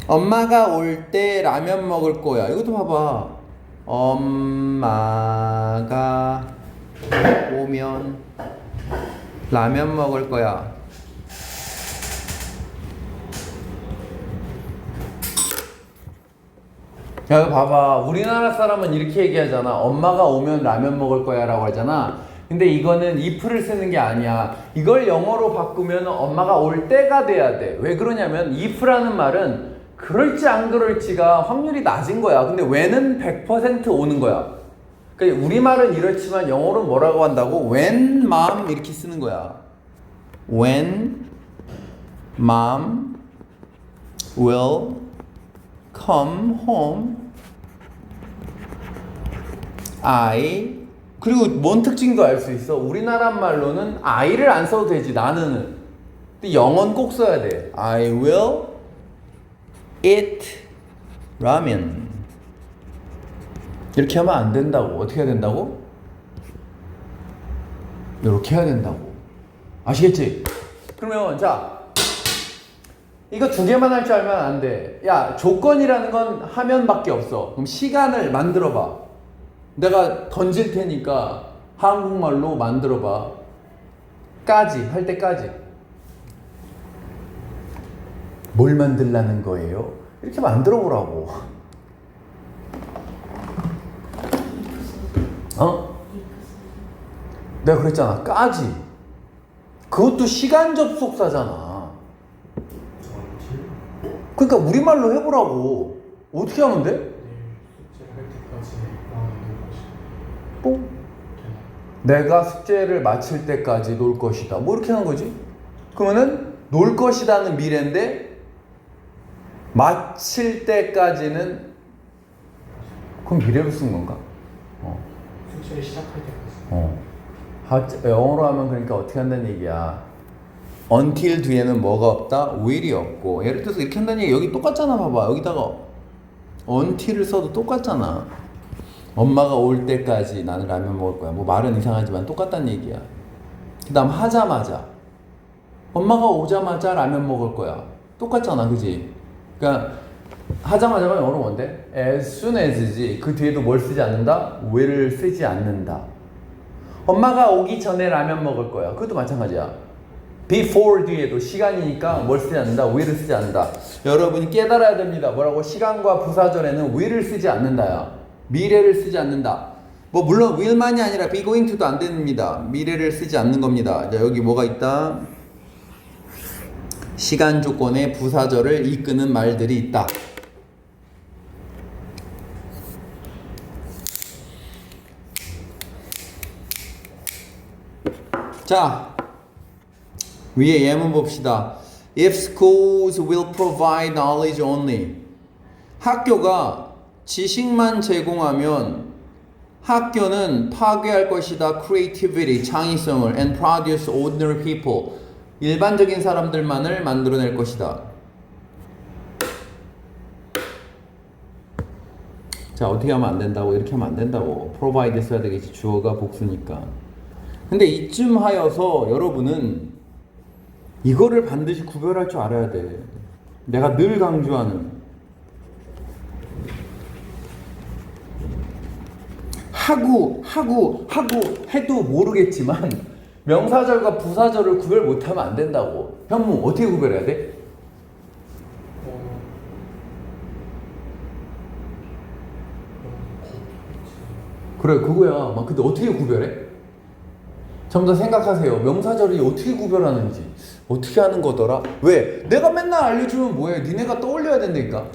엄마가 올 때 라면 먹을 거야. 이것도 봐봐. 엄마가 오면 라면 먹을 거야. 야, 이거 봐봐. 우리나라 사람은 이렇게 얘기하잖아. 엄마가 오면 라면 먹을 거야 라고 하잖아. 근데 이거는 if를 쓰는 게 아니야. 이걸 영어로 바꾸면 엄마가 올 때가 돼야 돼. 왜 그러냐면 if라는 말은 그럴지 안 그럴지가 확률이 낮은 거야. 근데 when은 100% 오는 거야. 그러니까 우리말은 이렇지만 영어로는 뭐라고 한다고? When mom 이렇게 쓰는 거야. When mom will come home I 그리고 뭔 특징도 알 수 있어. 우리나라 말로는 I를 안 써도 되지. 나는. 근데 영어는 꼭 써야 돼. I will eat ramen. 이렇게 하면 안 된다고. 어떻게 해야 된다고? 이렇게 해야 된다고. 아시겠지? 그러면 자 이거 두 개만 할 줄 알면 안 돼. 야 조건이라는 건 하면밖에 없어. 그럼 시간을 만들어 봐. 내가 던질 테니까 한국말로 만들어 봐. 까지 할 때까지. 뭘 만들라는 거예요? 이렇게 만들어 보라고. 어? 내가 그랬잖아. 까지. 그것도 시간 접속사잖아. 그러니까 우리말로 해보라고. 어떻게 하면 돼? 내일 숙제할 때까지 나와있는 것이. 뭐? 내가 숙제를 마칠 때까지 놀 것이다. 뭐 이렇게 하는 거지? 그러면은 놀 것이다는 미래인데 마칠 때까지는 그럼 미래로 쓴 건가? 숙제를 시작할 때까지. 영어로 하면 그러니까 어떻게 한다는 얘기야. until 뒤에는 뭐가 없다? will이 없고. 예를 들어서 이렇게 한다는 얘기 여기 똑같잖아. 봐봐. 여기다가 until을 써도 똑같잖아. 엄마가 올 때까지 나는 라면 먹을 거야. 뭐 말은 이상하지만 똑같다는 얘기야. 그 다음 하자마자 엄마가 오자마자 라면 먹을 거야. 똑같잖아. 그지? 그러니까 하자마자가 영어로 뭔데? as soon as지. 그 뒤에도 뭘 쓰지 않는다? will을 쓰지 않는다. 엄마가 오기 전에 라면 먹을 거야. 그것도 마찬가지야. before 뒤에도 시간이니까 뭘 쓰지 않는다? will을 쓰지 않는다. 여러분이 깨달아야 됩니다. 뭐라고? 시간과 부사절에는 will을 쓰지 않는다야. 미래를 쓰지 않는다. 뭐 물론 will만이 아니라 be going to도 안 됩니다. 미래를 쓰지 않는 겁니다. 자, 여기 뭐가 있다? 시간 조건에 부사절을 이끄는 말들이 있다. 자, 위에 예문 봅시다. If schools will provide knowledge only. 학교가 지식만 제공하면 학교는 파괴할 것이다. creativity, 창의성을 and produce ordinary people. 일반적인 사람들만을 만들어낼 것이다. 자, 어떻게 하면 안 된다고? 이렇게 하면 안 된다고. provide 써야 되겠지. 주어가 복수니까. 근데 이쯤 하여서 여러분은 이거를 반드시 구별할 줄 알아야 돼. 내가 늘 강조하는 하고 해도 모르겠지만 명사절과 부사절을 구별 못하면 안 된다고. 현무 어떻게 구별해야 돼? 그래, 그거야. 막 근데 어떻게 구별해? 좀 더 생각하세요. 명사절이 어떻게 구별하는지. 어떻게 하는 거더라? 왜? 내가 맨날 알려주면 뭐해? 니네가 떠올려야 된다니까.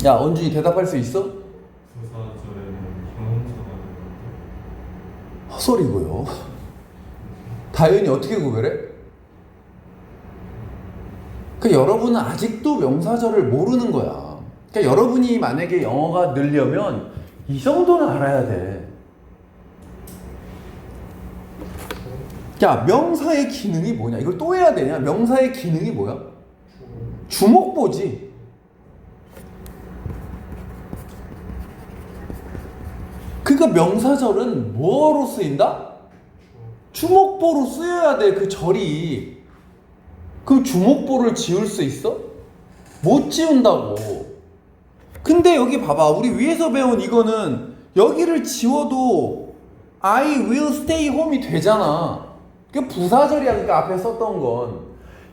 야, 언준이 대답할 수 있어? 부사절에는 형용사가 되는데 헛소리고요. 다현이 어떻게 구별해? 그 여러분은 아직도 명사절을 모르는 거야. 그러니까 여러분이 만약에 영어가 늘려면 이 정도는 알아야 돼. 야, 명사의 기능이 뭐냐? 이걸 또 해야 되냐? 명사의 기능이 뭐야? 주목보지. 그러니까 명사절은 뭐로 쓰인다? 주목보로 쓰여야 돼. 그 절이. 그 주목보를 지울 수 있어? 못 지운다고. 근데 여기 봐봐. 우리 위에서 배운 이거는 여기를 지워도 I will stay home이 되잖아. 그게 부사절이야. 그러니까 앞에 썼던 건.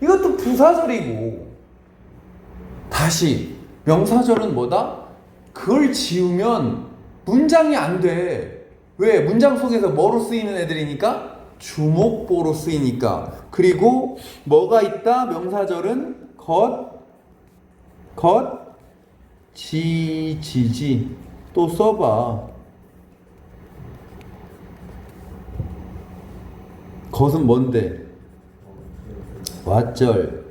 이것도 부사절이고. 다시 명사절은 뭐다? 그걸 지우면 문장이 안 돼. 왜? 문장 속에서 뭐로 쓰이는 애들이니까? 주목보로 쓰이니까. 그리고 뭐가 있다? 명사절은 지지. 또 써봐. 겉은 뭔데? 왓절.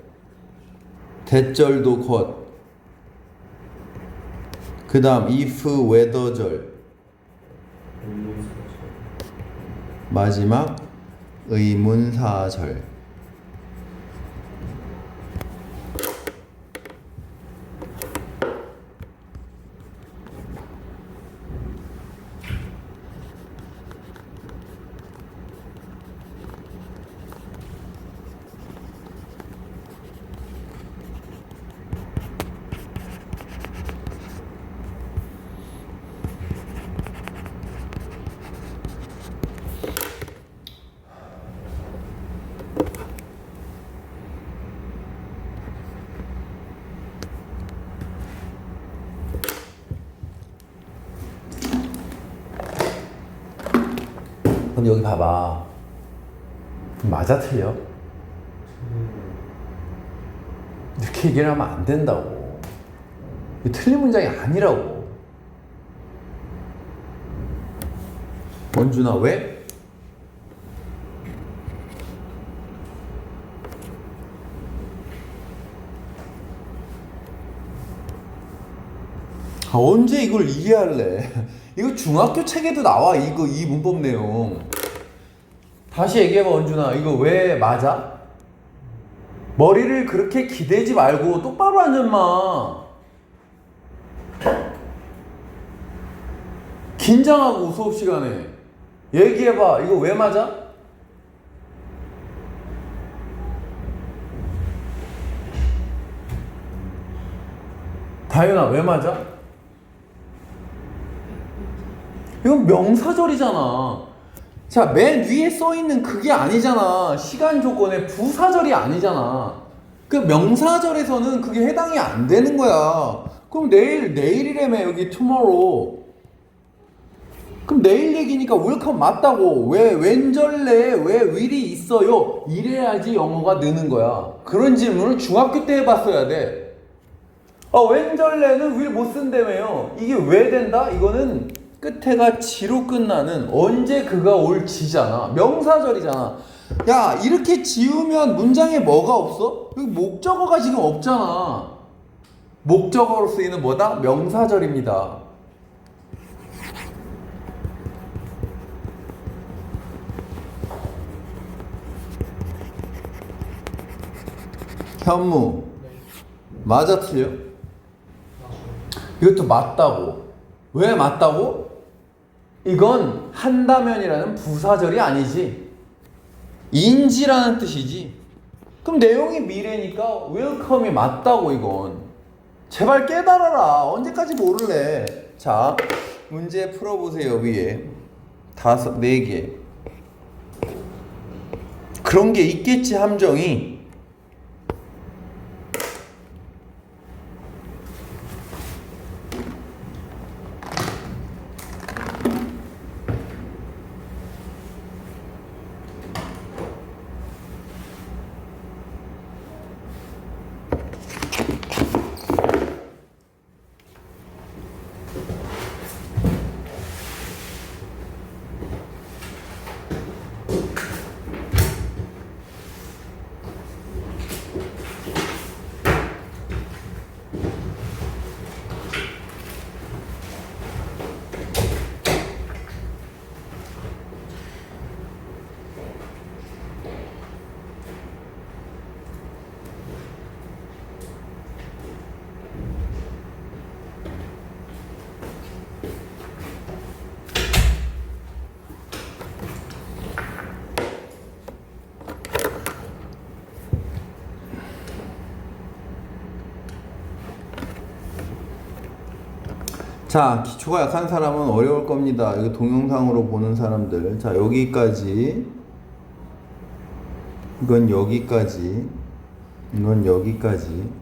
대절도 겉. 그 다음 if, whether절. 마지막 의문사절. 그럼 여기 봐봐. 맞아 틀려? 이렇게 얘기를 하면 안 된다고. 이게 틀린 문장이 아니라고. 원준아, 왜? 언제 이걸 이해할래? 이거 중학교 책에도 나와. 이 문법 내용. 다시 얘기해봐, 원준아. 이거 왜 맞아? 머리를 그렇게 기대지 말고 똑바로 앉아, 마. 긴장하고 수업 시간에 얘기해봐. 이거 왜 맞아? 다현아, 왜 맞아? 이건 명사절이잖아. 자, 맨 위에 써있는 그게 아니잖아. 시간 조건의 부사절이 아니잖아. 그 명사절에서는 그게 해당이 안 되는 거야. 그럼 내일이라며, 여기 tomorrow. 그럼 내일 얘기니까 welcome 맞다고. 왜 왼절내에 왜 will이 있어요? 이래야지 영어가 느는 거야. 그런 질문을 중학교 때 해봤어야 돼. 왼절내는 will 못 쓴다며요. 이게 왜 된다? 이거는 끝에가 지로 끝나는 언제 그가 올 지잖아. 명사절이잖아. 야, 이렇게 지우면 문장에 뭐가 없어? 여기 목적어가 지금 없잖아. 목적어로 쓰이는 뭐다? 명사절입니다. 현무. 네. 맞아 틀려? 맞아요. 이것도 맞다고. 왜 맞다고? 이건 한다면이라는 부사절이 아니지. 인지라는 뜻이지. 그럼 내용이 미래니까 welcome이 맞다고 이건. 제발 깨달아라. 언제까지 모를래. 자, 문제 풀어보세요. 위에 4개. 그런 게 있겠지 함정이. 자, 기초가 약한 사람은 어려울 겁니다. 이거 동영상으로 보는 사람들. 자, 여기까지. 이건 여기까지. 이건 여기까지.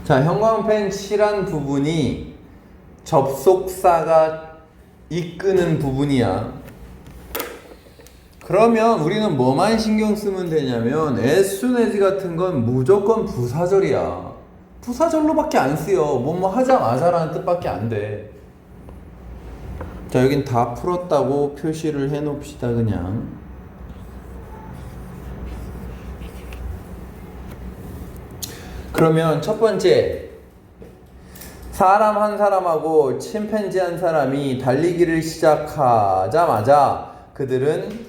자, 형광펜 칠한 부분이 접속사가 이끄는 부분이야. 그러면 우리는 뭐만 신경 쓰면 되냐면 as soon as 같은 건 무조건 부사절이야. 부사절로밖에 안 쓰여. 뭐뭐 하자마자라는 뜻밖에 안 돼. 자, 여긴 다 풀었다고 표시를 해 놓읍시다. 그냥 그러면 첫 번째, 사람 한 사람하고 침팬지 한 사람이 달리기를 시작하자마자 그들은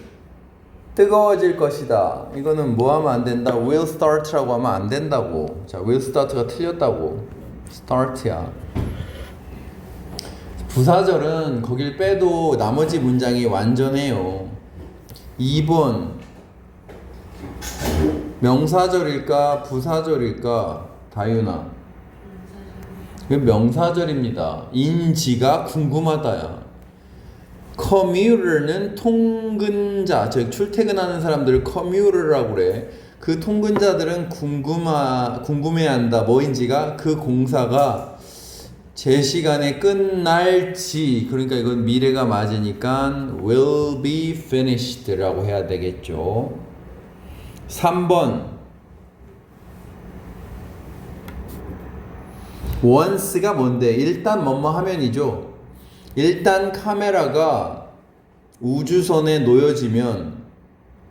뜨거워질 것이다. 이거는 뭐 하면 안 된다? will start라고 하면 안 된다고. 자, will start가 틀렸다고. start야. 부사절은 거길 빼도 나머지 문장이 완전해요. 2번, 명사절일까 부사절일까? 다윤아. 이건 명사절입니다. 인지가 궁금하다야. commuter는 통근자, 즉 출퇴근하는 사람들을 commuter라고 그래. 그 통근자들은 궁금해한다. 뭐인지가, 그 공사가 제 시간에 끝날지. 그러니까 이건 미래가 맞으니까 will be finished라고 해야 되겠죠. 3번, once가 뭔데? 일단 뭐뭐 하면이죠. 일단 카메라가 우주선에 놓여지면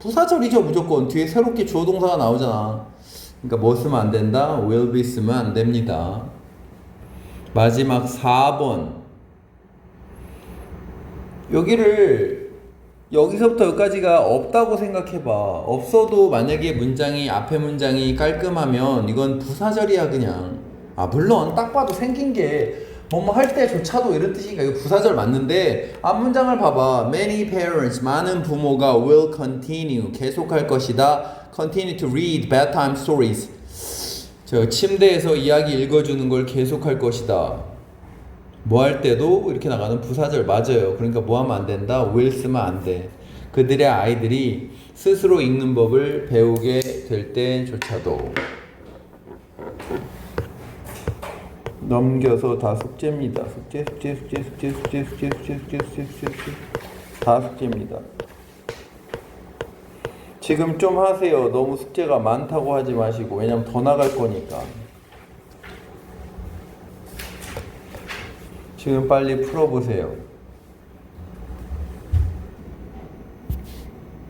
부사절이죠. 무조건 뒤에 새롭게 주어 동사가 나오잖아. 그러니까 뭐 쓰면 안 된다? will be 쓰면 안 됩니다. 마지막 4번, 여기를 여기서부터 여기까지가 없다고 생각해봐. 없어도 만약에 문장이 앞에 문장이 깔끔하면 이건 부사절이야 그냥. 아, 물론 딱 봐도 생긴 게 뭐뭐 할 때조차도 이런 뜻이니까 이거 부사절 맞는데, 앞 문장을 봐봐. Many parents, 많은 부모가 will continue, 계속할 것이다. continue to read bedtime stories, 저 침대에서 이야기 읽어주는 걸 계속할 것이다. 뭐 할 때도 이렇게 나가는 부사절 맞아요. 그러니까 뭐 하면 안 된다? will 쓰면 안 돼. 그들의 아이들이 스스로 읽는 법을 배우게 될 때조차도. 넘겨서 다 숙제입니다. 숙제. 다 숙제입니다. 지금 좀 하세요. 너무 숙제가 많다고 하지 마시고. 왜냐면 더 나갈 거니까. 지금 빨리 풀어보세요.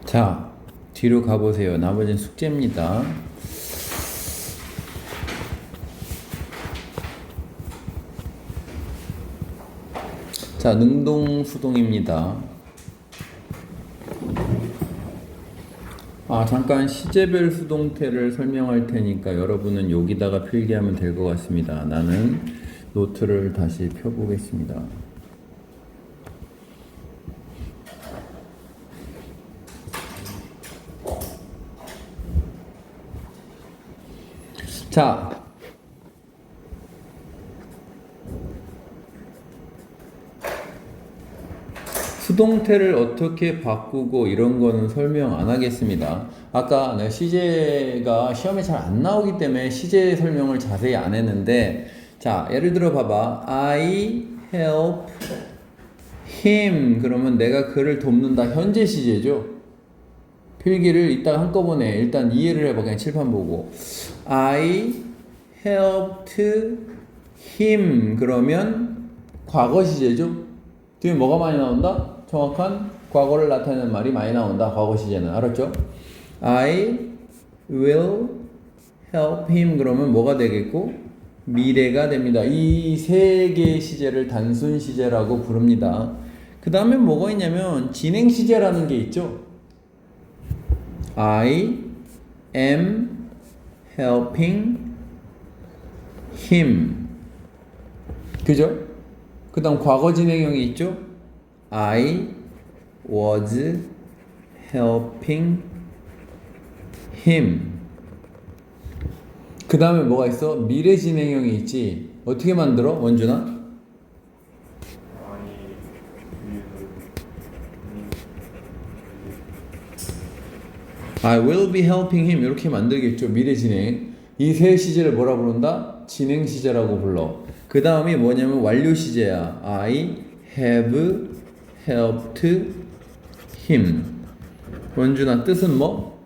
자, 뒤로 가보세요. 나머지는 숙제입니다. 자, 능동수동입니다. 잠깐 시제별 수동태를 설명할 테니까 여러분은 여기다가 필기하면 될 것 같습니다. 나는 노트를 다시 펴보겠습니다. 자, 수동태를 어떻게 바꾸고 이런 거는 설명 안 하겠습니다. 아까 내가 시제가 시험에 잘 안 나오기 때문에 시제 설명을 자세히 안 했는데, 자, 예를 들어 봐봐. I help him. 그러면 내가 그를 돕는다. 현재 시제죠. 필기를 이따가 한꺼번에 일단 이해를 해봐. 그냥 칠판 보고. I helped him. 그러면 과거 시제죠. 뒤에 뭐가 많이 나온다? 정확한 과거를 나타내는 말이 많이 나온다. 과거 시제는. 알았죠? I will help him. 그러면 뭐가 되겠고? 미래가 됩니다. 이 세 개의 시제를 단순 시제라고 부릅니다. 그 다음에 뭐가 있냐면 진행 시제라는 게 있죠. I am helping him. 그죠? 그 다음 과거 진행형이 있죠. I was helping him. 그 다음에 뭐가 있어? 미래 진행형이 있지. 어떻게 만들어? 원준아? I will be helping him. 이렇게 만들겠죠. 미래 진행. 이 세 시제를 뭐라 부른다? 진행 시제라고 불러. 그 다음이 뭐냐면 완료 시제야. I have helped him. 원준아, 뜻은 뭐?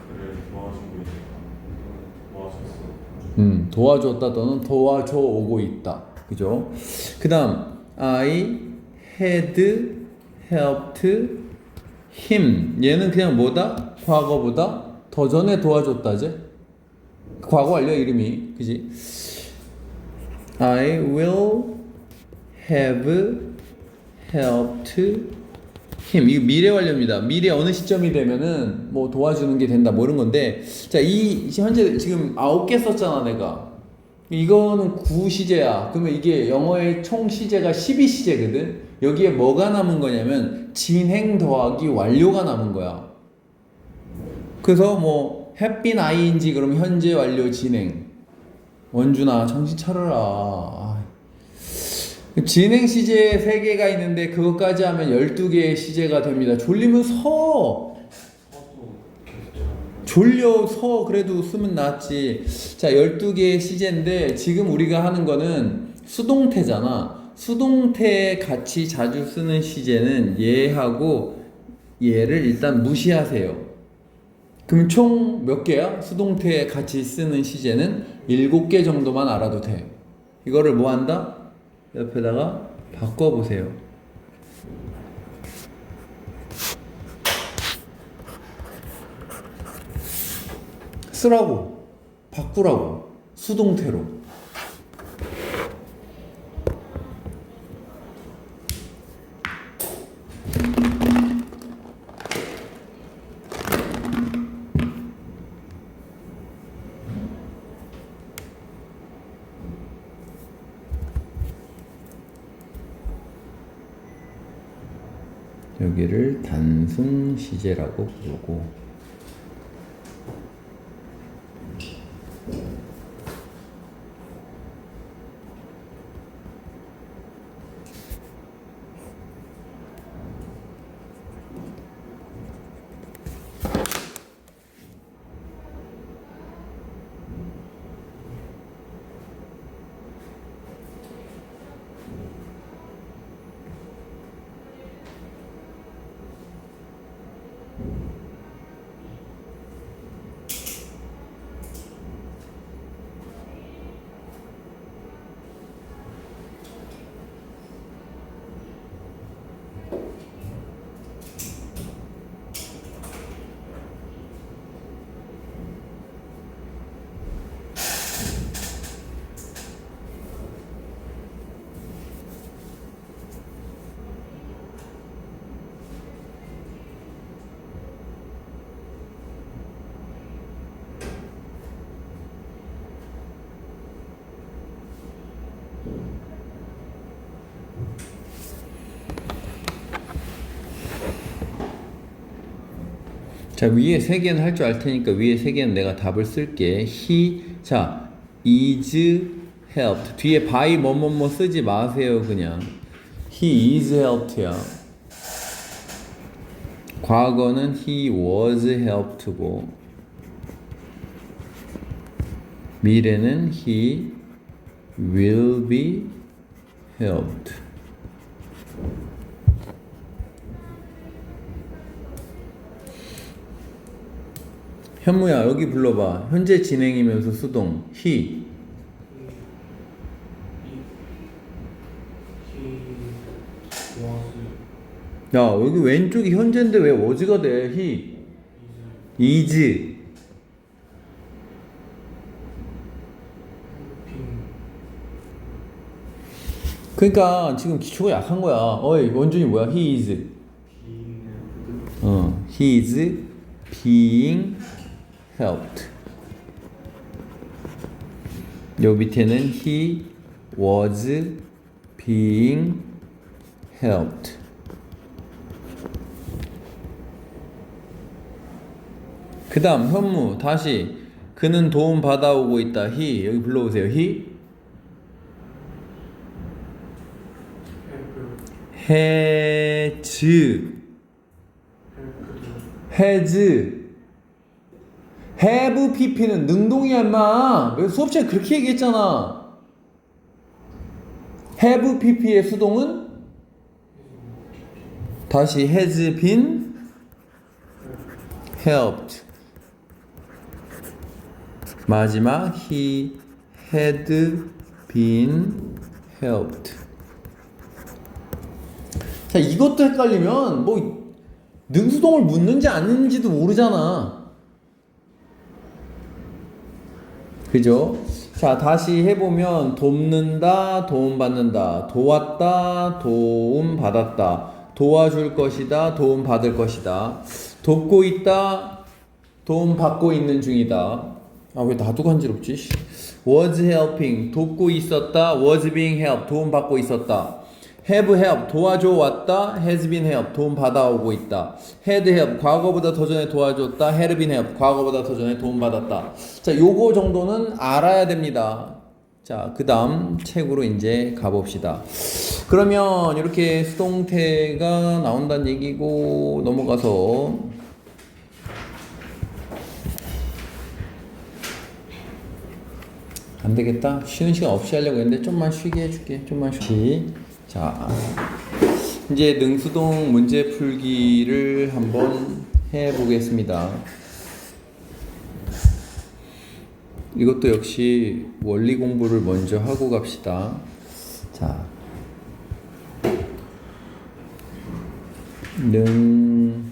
그를 도와주고 있다. 도와줬어. 도와줬다 또는 도와줘 오고 있다. 그죠? 그 다음 I had helped him. 얘는 그냥 뭐다? 과거보다 더 전에 도와줬다지? 과거 완료 이름이. 그지? I will have helped him. 이거 미래 완료입니다. 미래 어느 시점이 되면은 뭐 도와주는 게 된다 뭐 이런 건데, 자, 이 현재 지금 9개 썼잖아 내가. 이거는 9시제야. 그러면 이게 영어의 총 시제가 12시제거든. 여기에 뭐가 남은 거냐면 진행 더하기 완료가 남은 거야. 그래서 뭐 have been ing 그러면 현재 완료 진행. 원준아 정신 차려라. 진행 시제 3개가 있는데 그것까지 하면 12개의 시제가 됩니다. 졸리면 서. 졸려 서. 그래도 쓰면 낫지. 자, 12개의 시제인데 지금 우리가 하는 거는 수동태잖아. 수동태에 같이 자주 쓰는 시제는 얘하고 얘를 일단 무시하세요. 그럼 총 몇 개야? 수동태에 같이 쓰는 시제는 7개 정도만 알아도 돼. 이거를 뭐 한다? 옆에다가 바꿔보세요. 쓰라고, 바꾸라고, 수동태로. 여기를 단순 시제라고 부르고, 자, 위에 세 개는 할 줄 알 테니까 위에 세 개는 내가 답을 쓸게. He, 자, is helped. 뒤에 by 뭐뭐뭐 쓰지 마세요, 그냥. He is helped야. 과거는 he was helped고, 미래는 he will be helped. 현무야, 여기 불러봐. 현재 진행이면서 수동 he. 야, 여기 왼쪽이 현재인데 왜 was가 돼? he is. 그러니까 지금 기초가 약한 거야. 어이, 원준이 뭐야? he is. he is being helped. 요 밑에는 he was being helped. 그 다음 현무 다시 그는 도움 받아오고 있다. he 여기 불러보세요. he has have pp는 능동이야 임마. 수업 시간에 그렇게 얘기했잖아. have pp의 수동은 다시 has been helped. 마지막 he had been helped. 자, 이것도 헷갈리면 뭐 능수동을 묻는지 아닌지도 모르잖아. 그죠? 자, 다시 해보면 돕는다, 도움받는다, 도왔다, 도움받았다, 도와줄 것이다, 도움받을 것이다, 돕고 있다, 도움받고 있는 중이다. 아, 왜 나도 간지럽지? was helping, 돕고 있었다, was being helped, 도움받고 있었다. have helped, 도와줘 왔다, has been helped, 도움받아오고 있다. had helped, 과거보다 더 전에 도와줬다, had been helped, 과거보다 더 전에 도움받았다. 자, 요거 정도는 알아야 됩니다. 자, 그 다음 책으로 이제 가봅시다. 그러면 이렇게 수동태가 나온다는 얘기고 넘어가서 안 되겠다. 쉬는 시간 없이 하려고 했는데 좀만 쉬게 해줄게. 좀만 쉬게. 자, 이제 능수동 문제 풀기를 한번 해보겠습니다. 이것도 역시 원리 공부를 먼저 하고 갑시다. 자, 능수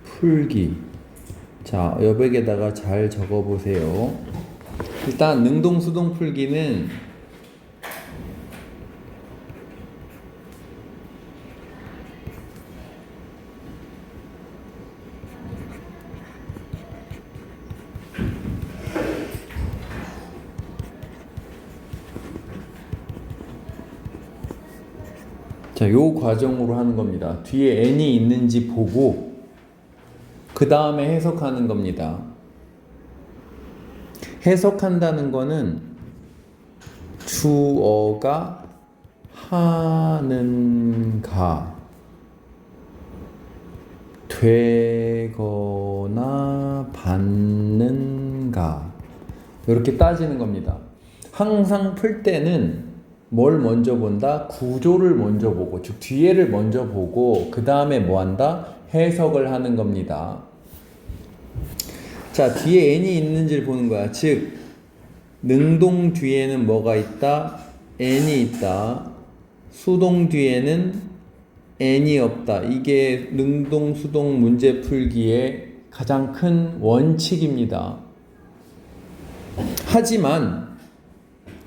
풀기. 자, 여백에다가 잘 적어보세요. 일단 능동수동 풀기는 자, 요 과정으로 하는 겁니다. 뒤에 n이 있는지 보고 그 다음에 해석하는 겁니다. 해석한다는 거는 주어가 하는가 되거나 받는가 이렇게 따지는 겁니다. 항상 풀 때는 뭘 먼저 본다? 구조를 먼저 보고, 즉 뒤에를 먼저 보고 그 다음에 뭐 한다? 해석을 하는 겁니다. 자, 뒤에 n이 있는지를 보는 거야. 즉 능동 뒤에는 뭐가 있다? n이 있다. 수동 뒤에는 n이 없다. 이게 능동 수동 문제 풀기의 가장 큰 원칙입니다. 하지만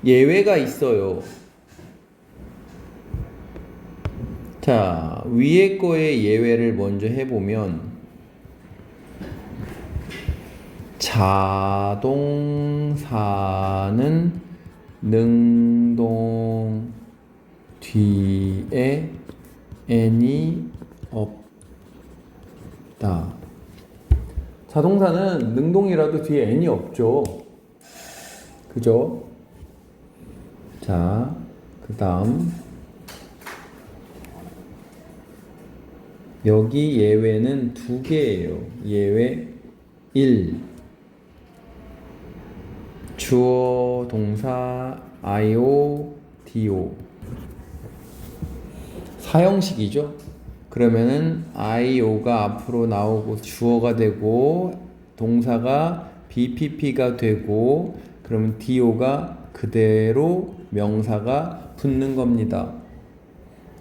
예외가 있어요. 자, 위에 거의 예외를 먼저 해보면 자동사는 능동 뒤에 n이 없다. 자, 자동사는 능동이라도 뒤에 n이 없죠. 그죠? 자, 그 다음 여기 예외는 두 개예요. 예외 1. 주어, 동사, IO, DO. 사형식이죠. 그러면은 IO가 앞으로 나오고 주어가 되고 동사가 BPP가 되고 그러면 DO가 그대로 명사가 붙는 겁니다.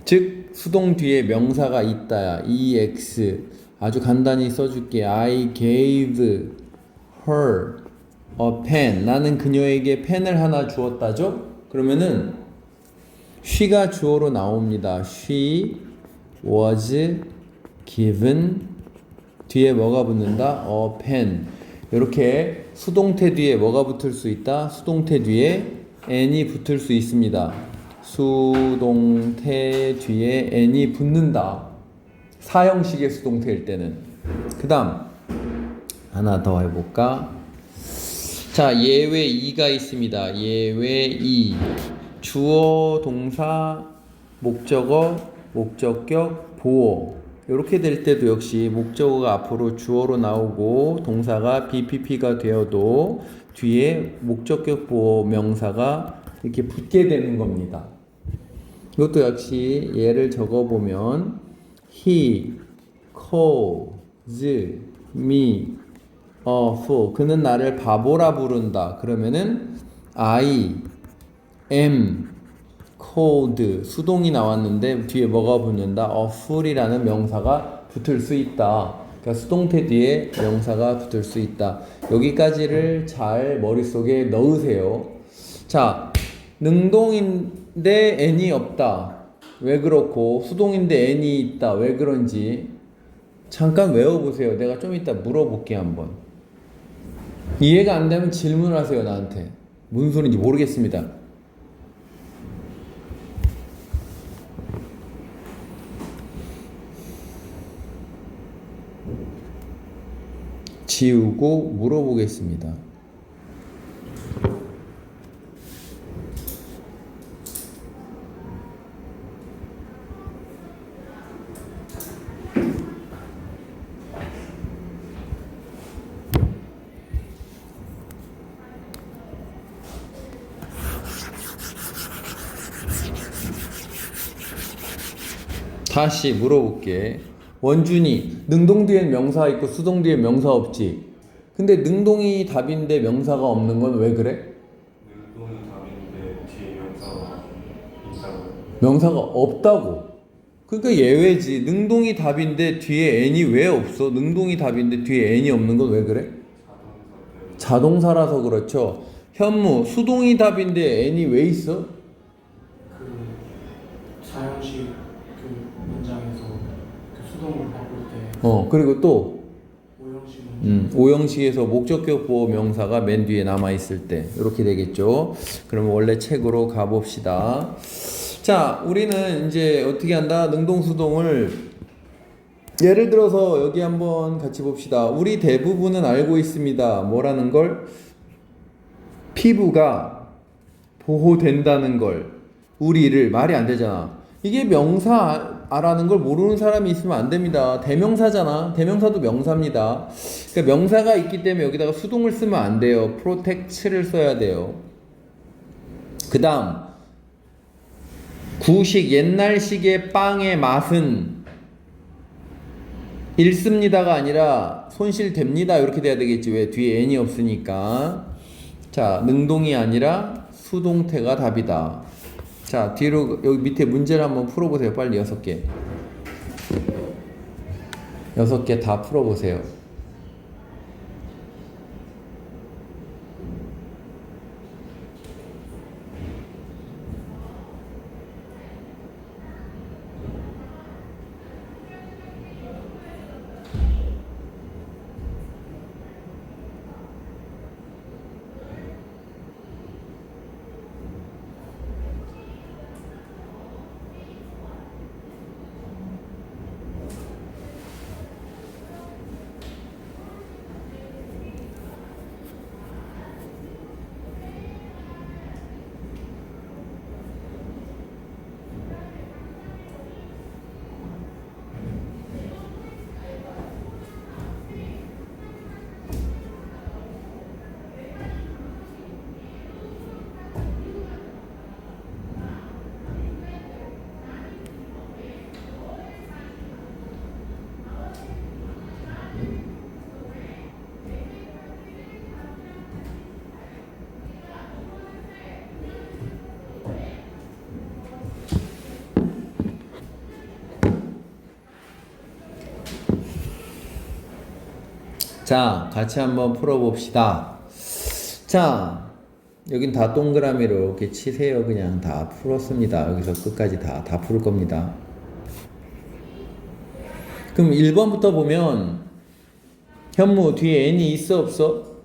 즉 수동 뒤에 명사가 있다야. EX 아주 간단히 써줄게. I gave her a pen. 나는 그녀에게 펜을 하나 주었다죠. 그러면은 she가 주어로 나옵니다. She was given 뒤에 뭐가 붙는다? a pen. 이렇게 수동태 뒤에 뭐가 붙을 수 있다? 수동태 뒤에 n이 붙을 수 있습니다. 수동태 뒤에 n이 붙는다. 사형식의 수동태일 때는. 그 다음 하나 더 해볼까? 자, 예외 2가 있습니다. 예외 2. 주어, 동사, 목적어, 목적격, 보어. 이렇게 될 때도 역시 목적어가 앞으로 주어로 나오고 동사가 BPP가 되어도 뒤에 목적격, 보어, 명사가 이렇게 붙게 되는 겁니다. 이것도 역시 예를 적어보면 He calls me a fool. 그는 나를 바보라 부른다. 그러면은 I am called 수동이 나왔는데 뒤에 뭐가 붙는다? a fool이라는 명사가 붙을 수 있다. 그러니까 수동태 뒤에 명사가 붙을 수 있다. 여기까지를 잘 머릿속에 넣으세요. 자, 능동인데 n이 없다. 왜 그렇고 수동인데 n이 있다. 왜 그런지 잠깐 외워보세요. 내가 좀 이따 물어볼게 한번. 이해가 안 되면 질문하세요 나한테. 무슨 소리인지 모르겠습니다. 지우고 물어보겠습니다. 다시 물어볼게. 원준이, 능동 뒤엔 명사 있고 수동 뒤엔 명사 없지. 근데 능동이 답인데 명사가 없는 건 왜 그래? 능동이 답인데 뒤에 명사가 있다고. 명사가 없다고. 그러니까 예외지. 능동이 답인데 뒤에 n이 왜 없어? 능동이 답인데 뒤에 n이 없는 건 왜 그래? 자동사라서 그렇죠. 현무, 수동이 답인데 n이 왜 있어? 그 사형식 그 문장에서 그 수동으로 바꿀 때 그리고 또 오형식 문장 오형식에서 목적격 보호 명사가 맨 뒤에 남아 있을 때 이렇게 되겠죠. 그럼 원래 책으로 가봅시다. 자, 우리는 이제 어떻게 한다? 능동수동을 예를 들어서 여기 한번 같이 봅시다. 우리 대부분은 알고 있습니다. 뭐라는 걸? 피부가 보호된다는 걸. 우리를 말이 안 되잖아. 이게 명사라는 걸 모르는 사람이 있으면 안 됩니다. 대명사잖아. 대명사도 명사입니다. 그러니까 명사가 있기 때문에 여기다가 수동을 쓰면 안 돼요. protect를 써야 돼요. 그 다음 구식, 옛날식의 빵의 맛은 읽습니다가 아니라 손실됩니다. 이렇게 돼야 되겠지. 왜? 뒤에 n이 없으니까. 자, 능동이 아니라 수동태가 답이다. 자, 뒤로 여기 밑에 문제를 한번 풀어보세요. 빨리 6개. 6개 다 풀어보세요. 자, 같이 한번 풀어봅시다. 자, 여긴 다 동그라미로 이렇게 치세요. 그냥 다 풀었습니다. 여기서 끝까지 다 풀 겁니다. 그럼 1번부터 보면 현무 뒤에 n이 있어 없어?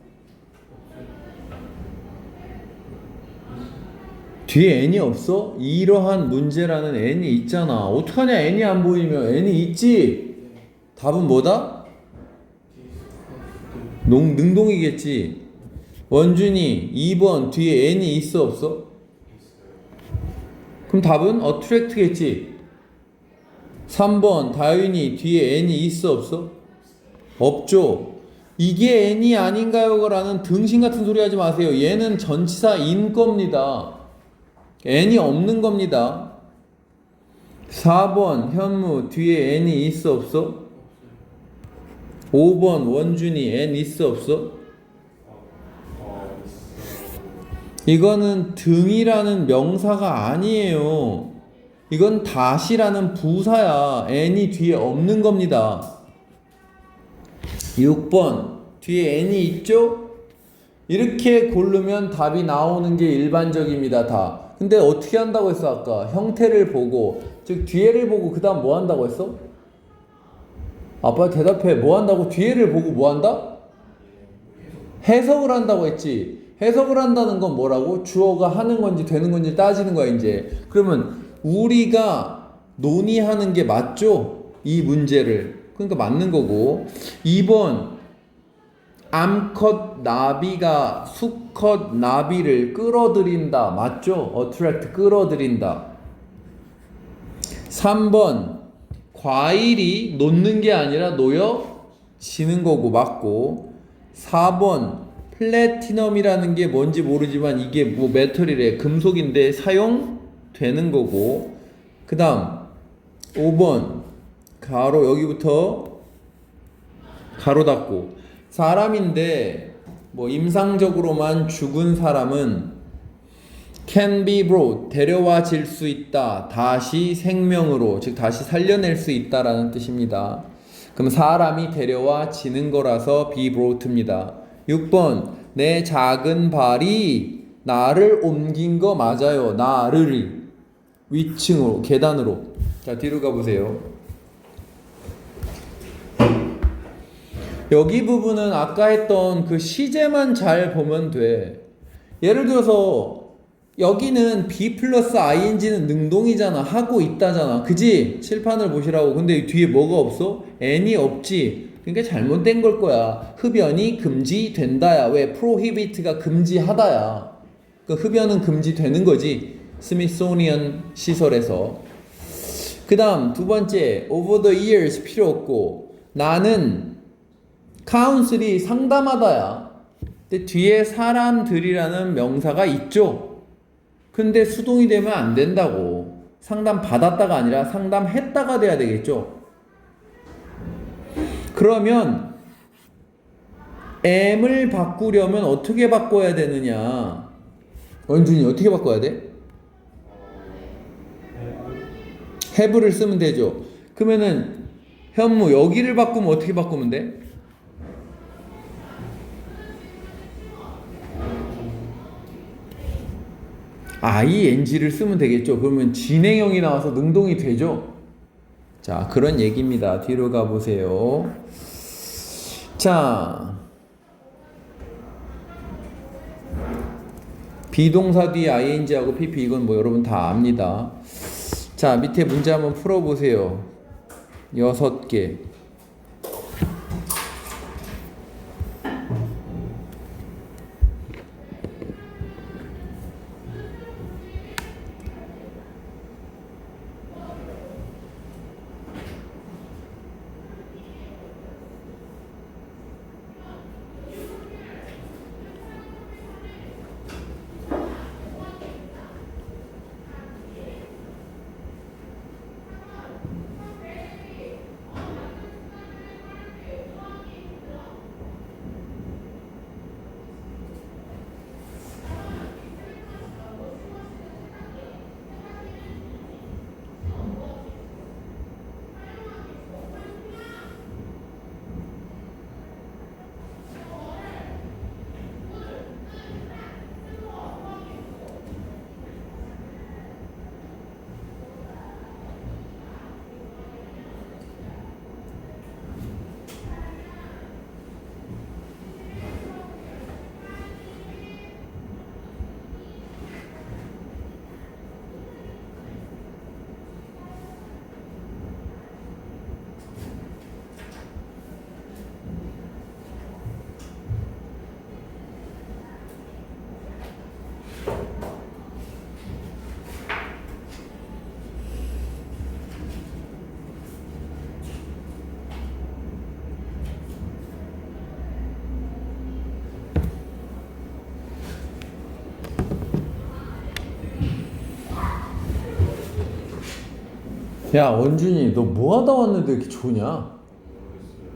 뒤에 n이 없어? 이러한 문제라는 n이 있잖아. 어떡하냐 n이 안 보이면 n이 있지? 답은 뭐다? 능동이겠지. 원준이 2번 뒤에 n이 있어 없어? 그럼 답은 attract겠지. 3번 다윤이 뒤에 n이 있어 없어? 없죠. 이게 n이 아닌가요? 라는 등신 같은 소리 하지 마세요. 얘는 전치사 인 겁니다. n이 없는 겁니다. 4번 현무 뒤에 n이 있어 없어? 5번 원준이 n 있어 없어? 이거는 등이라는 명사가 아니에요. 이건 다시라는 부사야. n이 뒤에 없는 겁니다. 6번 뒤에 n이 있죠? 이렇게 고르면 답이 나오는 게 일반적입니다. 다. 근데 어떻게 한다고 했어 아까? 형태를 보고, 즉 뒤에를 보고 그 다음 뭐 한다고 했어? 아빠 대답해. 뭐 한다고? 뒤에를 보고 뭐 한다? 해석을 한다고 했지. 해석을 한다는 건 뭐라고? 주어가 하는 건지 되는 건지 따지는 거야 이제. 그러면 우리가 논의하는 게 맞죠? 이 문제를. 그러니까 맞는 거고. 2번 암컷 나비가 수컷 나비를 끌어들인다. 맞죠? attract 끌어들인다. 3번 과일이 놓는 게 아니라 놓여지는 거고 맞고. 4번 플래티넘이라는 게 뭔지 모르지만 이게 뭐 메탈이래. 금속인데 사용되는 거고. 그 다음 5번 가로 여기부터 가로 닫고. 사람인데 뭐 임상적으로만 죽은 사람은 can be brought 데려와질 수 있다. 다시 생명으로, 즉 다시 살려낼 수 있다라는 뜻입니다. 그럼 사람이 데려와지는 거라서 be brought입니다. 6번 내 작은 발이 나를 옮긴 거 맞아요. 나를 위층으로 계단으로. 자 뒤로 가보세요. 여기 부분은 아까 했던 그 시제만 잘 보면 돼. 예를 들어서 여기는 be 플러스 ing는 능동이잖아. 하고 있다잖아. 그지? 칠판을 보시라고. 근데 뒤에 뭐가 없어? n이 없지. 그러니까 잘못된 걸 거야. 흡연이 금지된다야. 왜? prohibit가 금지하다야. 그 흡연은 금지되는 거지. 스미소니언 시설에서. 그 다음 두 번째 over the years 필요 없고. 나는 카운슬이 상담하다야. 근데 뒤에 사람들이라는 명사가 있죠. 근데 수동이 되면 안 된다고. 상담 받았다가 아니라 상담했다가 돼야 되겠죠. 그러면 M을 바꾸려면 어떻게 바꿔야 되느냐? 원준이 어떻게 바꿔야 돼? have를 쓰면 되죠. 그러면은 현무 여기를 바꾸면 어떻게 바꾸면 돼? ing를 쓰면 되겠죠. 그러면 진행형이 나와서 능동이 되죠. 자, 그런 얘기입니다. 뒤로 가보세요. 자, 비동사 뒤에 ing하고 pp 이건 뭐 여러분 다 압니다. 자, 밑에 문제 한번 풀어보세요. 6개. 야 원준이 너 뭐하다 왔는데 이렇게 좋냐? 모르겠어요.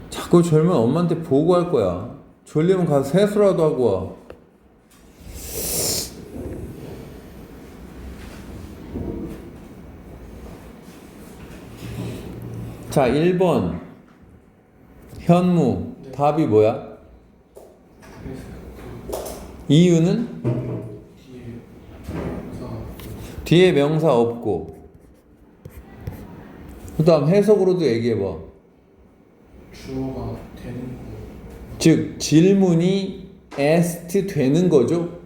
자꾸 졸면 엄마한테 보고할 거야. 졸리면 가서 세수라도 하고 와. 자 1번 현무 네. 답이 뭐야? 그래서 이유는? 뒤에 뒤에 명사 없고 그 다음 해석으로도 얘기해봐. 주어가 되는 거. 즉 질문이 asked 되는 거죠.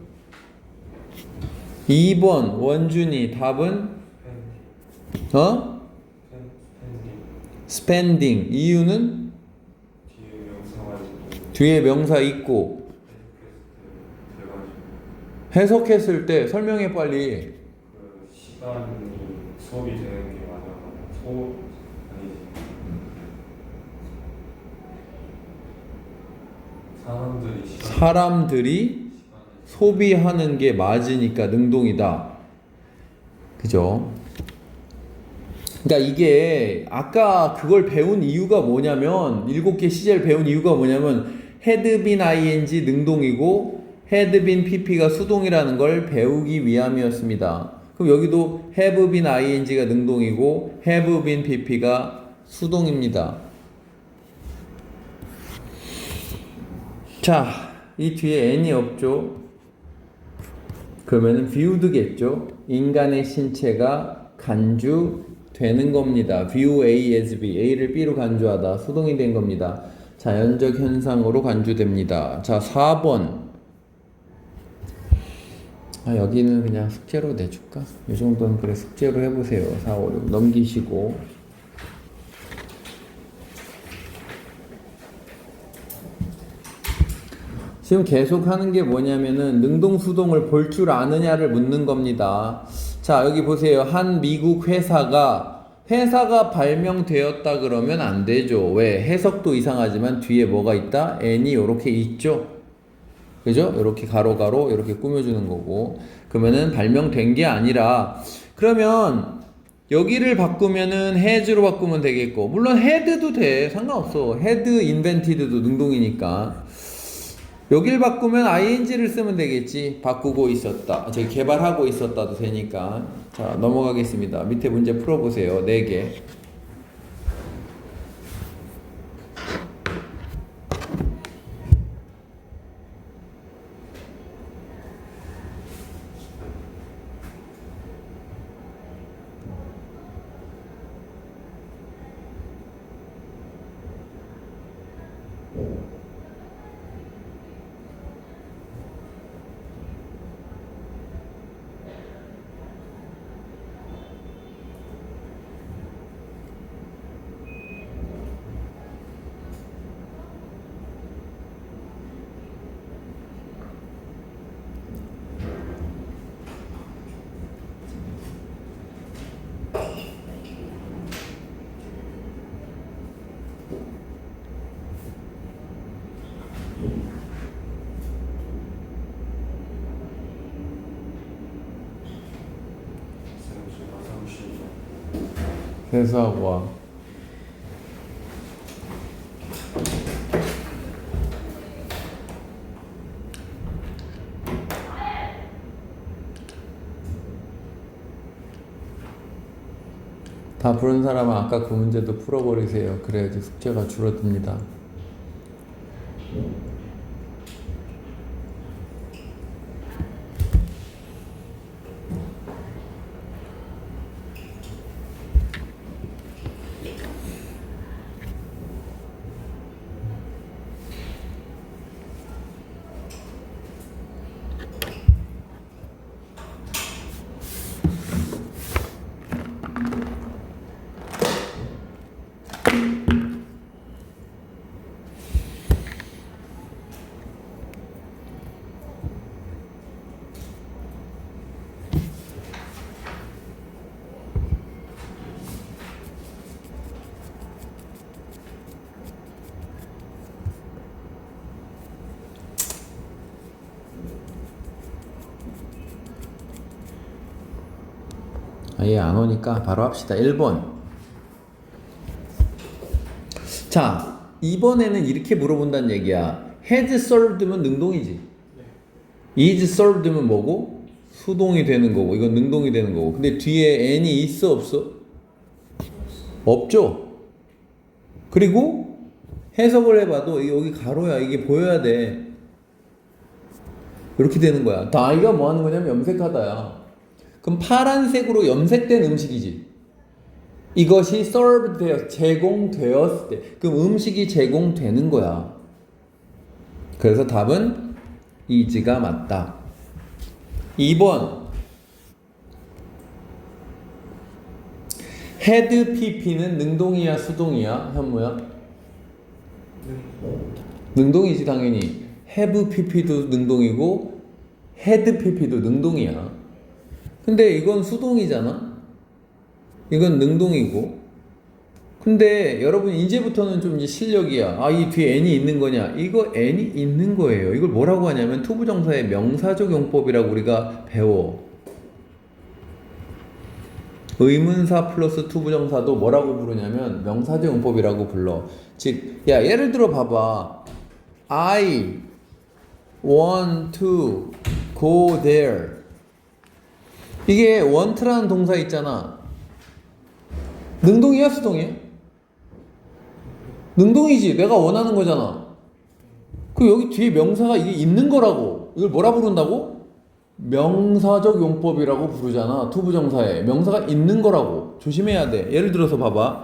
2번 원준이 답은 팬티. 어? 팬티. spending 이유는 뒤에 명사가 있고 뒤에 명사 있고 돼가지고 해석했을 때 설명해 빨리. 그 시간이 수업이 되는 게 맞아. 수업 아니지. 사람들이 소비하는 게 맞으니까 능동이다. 그죠? 그러니까 이게 아까 그걸 배운 이유가 뭐냐면 7개 시제를 배운 이유가 뭐냐면 had been ing 능동이고 had been pp가 수동이라는 걸 배우기 위함이었습니다. 그럼 여기도 have been ing가 능동이고 have been pp가 수동입니다. 자, 이 뒤에 n이 없죠? 그러면은 viewed겠죠? 인간의 신체가 간주되는 겁니다. view A as B, A를 B로 간주하다, 수동이 된 겁니다. 자연적 현상으로 간주됩니다. 자, 4번. 여기는 그냥 숙제로 내줄까? 이 정도는 그래 숙제로 해보세요. 4, 5, 6 넘기시고. 지금 계속 하는 게 뭐냐면은 능동수동을 볼 줄 아느냐를 묻는 겁니다. 자, 여기 보세요. 한 미국 회사가 발명되었다 그러면 안 되죠. 왜? 해석도 이상하지만 뒤에 뭐가 있다? n이 이렇게 있죠. 그죠? 이렇게 가로 이렇게 꾸며주는 거고. 그러면은 발명된 게 아니라 그러면 여기를 바꾸면은 has로 바꾸면 되겠고 물론 had도 돼. 상관없어. had invented도 능동이니까. 여길 바꾸면 ing를 쓰면 되겠지. 바꾸고 있었다. 저기 개발하고 있었다도 되니까. 자, 넘어가겠습니다. 밑에 문제 풀어보세요. 4개. 세수하고 와. 다 부른 사람은 아까 그 문제도 풀어버리세요. 그래야지 숙제가 줄어듭니다. 아예 안 오니까 바로 합시다. 1번. 자, 이번에는 이렇게 물어본다는 얘기야. had served면 능동이지. is served면 뭐고? 수동이 되는 거고. 이건 능동이 되는 거고. 근데 뒤에 n이 있어 없어? 없죠. 그리고 해석을 해봐도 여기 가로야. 이게 보여야 돼. 이렇게 되는 거야. 다이가 뭐 하는 거냐면 염색하다야. 그럼 파란색으로 염색된 음식이지. 이것이 served 되어 제공되었을 때 그럼 음식이 제공되는 거야. 그래서 답은 is가 맞다. 2번 had pp는 능동이야 수동이야 현무야? 능동이지 당연히. have pp도 능동이고 had pp도 능동이야. 근데 이건 수동이잖아. 이건 능동이고. 근데 여러분 이제부터는 좀 이제 실력이야. 아, 이 뒤에 n이 있는 거냐? 이거 n이 있는 거예요. 이걸 뭐라고 하냐면 투부정사의 명사적 용법이라고 우리가 배워. 의문사 플러스 투부정사도 뭐라고 부르냐면 명사적 용법이라고 불러. 즉, 야 예를 들어 봐봐. I want to go there. 이게 want라는 동사 있잖아. 능동이야 수동이야? 능동이지. 내가 원하는 거잖아. 그 여기 뒤에 명사가 이게 있는 거라고. 이걸 뭐라 부른다고? 명사적 용법이라고 부르잖아. 투부정사에 명사가 있는 거라고. 조심해야 돼. 예를 들어서 봐봐.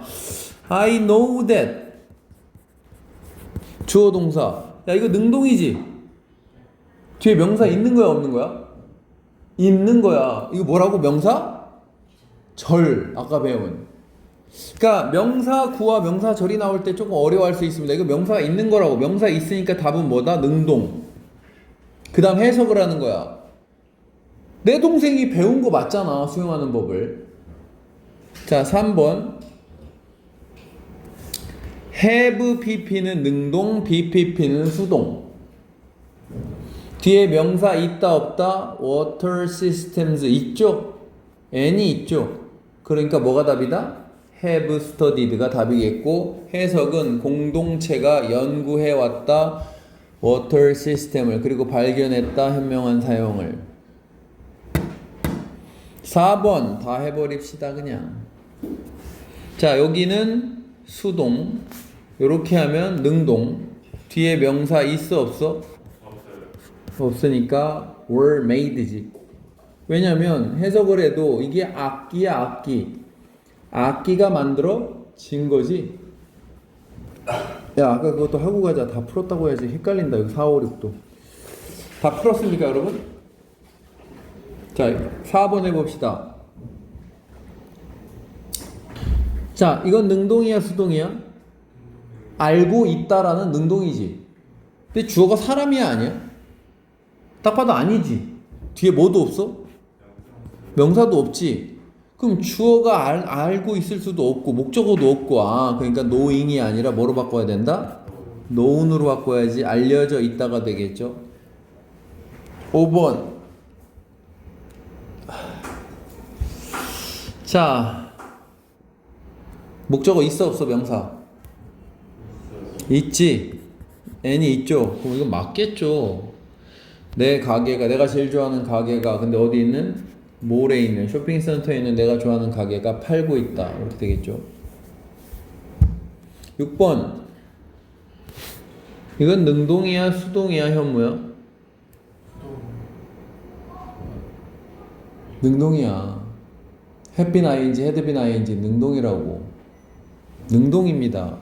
I know that. 주어 동사. 야 이거 능동이지. 뒤에 명사 있는 거야 없는 거야? 있는 거야. 이거 뭐라고? 명사? 절. 아까 배운. 그러니까 명사 구와 명사 절이 나올 때 조금 어려워할 수 있습니다. 이거 명사가 있는 거라고. 명사 있으니까 답은 뭐다? 능동. 그 다음 해석을 하는 거야. 내 동생이 배운 거 맞잖아. 수용하는 법을. 자 3번 have pp는 능동, bpp는 수동. 뒤에 명사 있다 없다? water systems 있죠? n이 있죠? 그러니까 뭐가 답이다? have studied가 답이겠고 해석은 공동체가 연구해왔다 water system을 그리고 발견했다 현명한 사용을. 4번 다 해버립시다 그냥. 자 여기는 수동 요렇게 하면 능동. 뒤에 명사 있어 없어? 없으니까 were made지. 왜냐면 해석을 해도 이게 악기야 악기. 악기가 만들어진 거지. 야 아까 그것도 하고 가자. 다 풀었다고 해야지. 헷갈린다. 이거 4, 5, 6도 다 풀었습니까 여러분? 자 4번 해봅시다. 자 이건 능동이야 수동이야? 알고 있다라는 능동이지. 근데 주어가 사람이야 아니야? 딱 봐도 아니지. 뒤에 뭐도 없어? 명사도 없지. 그럼 주어가 알고 있을 수도 없고 목적어도 없고. 그러니까 knowing이 아니라 뭐로 바꿔야 된다? known으로 바꿔야지. 알려져 있다가 되겠죠. 5번 자 목적어 있어 없어 명사? 있지. n이 있죠. 그럼 이건 맞겠죠. 내 가게가 내가 제일 좋아하는 가게가 근데 어디 있는? 몰에 있는 쇼핑센터에 있는 내가 좋아하는 가게가 팔고 있다. 이렇게 되겠죠. 6번 이건 능동이야 수동이야 현무야? 능동이야. have been ing, had been ing 능동이라고. 능동입니다.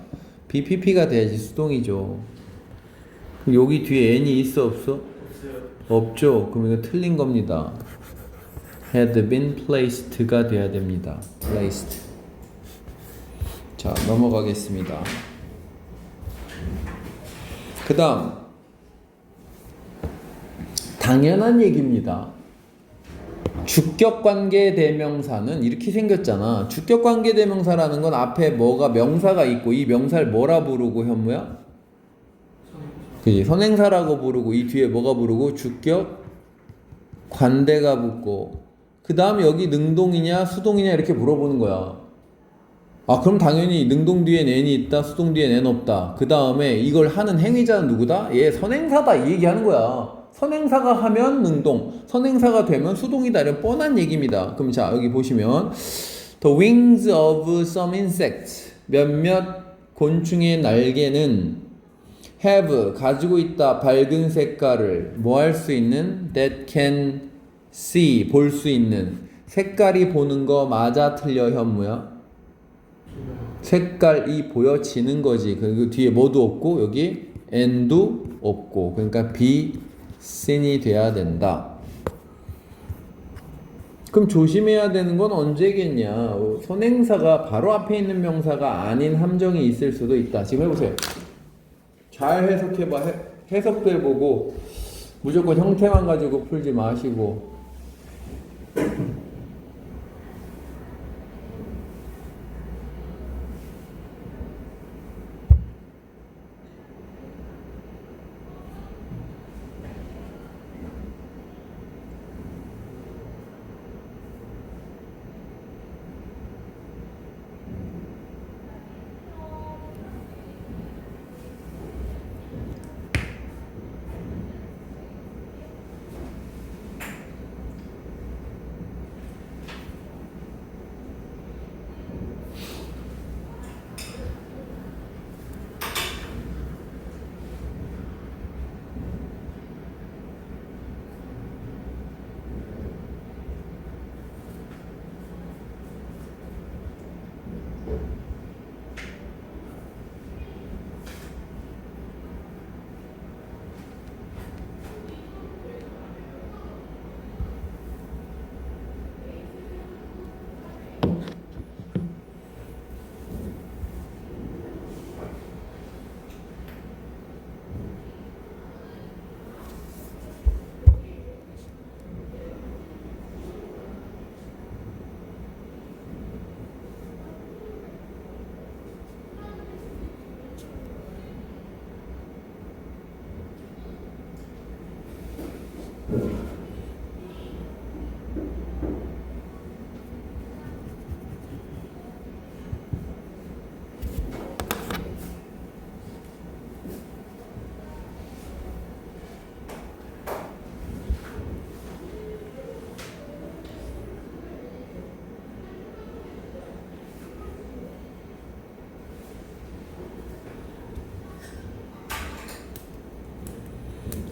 BPP가 돼야지 수동이죠. 여기 뒤에 n이 있어 없어? 없죠. 그럼 이거 틀린 겁니다. had been placed가 돼야 됩니다. placed. 자 넘어가겠습니다. 그 다음 당연한 얘기입니다. 주격관계 대명사는 이렇게 생겼잖아. 주격관계 대명사라는 건 앞에 뭐가 명사가 있고 이 명사를 뭐라 부르고 현무야? 그지? 선행사라고 부르고 이 뒤에 뭐가 부르고 주격 관대가 붙고 그 다음에 여기 능동이냐 수동이냐 이렇게 물어보는 거야. 아, 그럼 당연히 능동 뒤엔 n이 있다, 수동 뒤엔 n 없다. 그 다음에 이걸 하는 행위자는 누구다? 얘 선행사다, 이 얘기하는 거야. 선행사가 하면 능동, 선행사가 되면 수동이다, 이런 뻔한 얘기입니다. 그럼 자, 여기 보시면 The wings of some insects, 몇몇 곤충의 날개는 have, 가지고 있다, 밝은 색깔을 뭐 할 수 있는? That can see, 볼 수 있는. 색깔이 보는 거 맞아 틀려 현무야? 색깔이 보여지는 거지. 그리고 뒤에 뭐도 없고 여기 n도 없고, 그러니까 be seen이 돼야 된다. 그럼 조심해야 되는 건 언제겠냐? 선행사가 바로 앞에 있는 명사가 아닌 함정이 있을 수도 있다. 지금 해보세요. 잘 해석해봐. 해석도 해보고 무조건 형태만 가지고 풀지 마시고.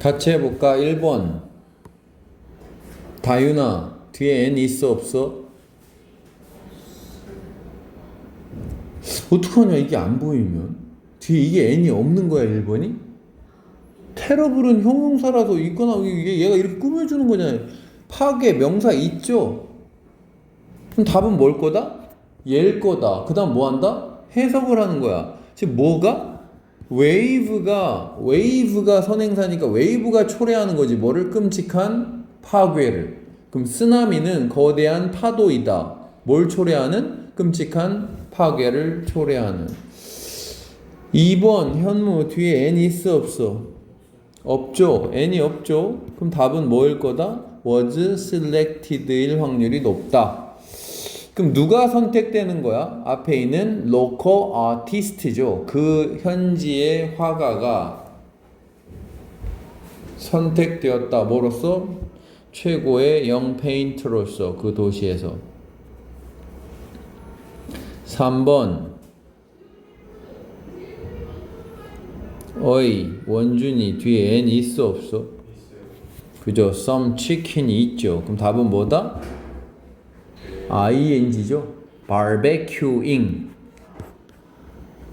같이 해볼까? 1번 다윤아, 뒤에 n 있어 없어? 어떡하냐, 이게 안 보이면? 뒤에 이게 n이 없는 거야 1번이? 테러블은 형용사라서 있거나 얘가 이렇게 꾸며주는 거잖아요. 파괴 명사 있죠? 그럼 답은 뭘 거다? 얘일 거다. 그 다음 뭐 한다? 해석을 하는 거야. 지금 뭐가? 웨이브가 선행사니까 웨이브가 초래하는 거지. 뭐를? 끔찍한 파괴를. 그럼 쓰나미는 거대한 파도이다. 뭘 초래하는? 끔찍한 파괴를 초래하는. 2번 현무, 뒤에 n 있어 없어? 없죠. n이 없죠. 그럼 답은 뭐일 거다? was selected일 확률이 높다. 그럼 누가 선택되는 거야? 앞에 있는 local artist죠. 그 현지의 화가가 선택되었다. 뭐로서? 최고의 영 페인트로서 그 도시에서. 3번 어이 원준이, 뒤에 n 있어 없어? 있어요. 그죠? some chicken이 있죠. 그럼 답은 뭐다? ing죠. barbecuing.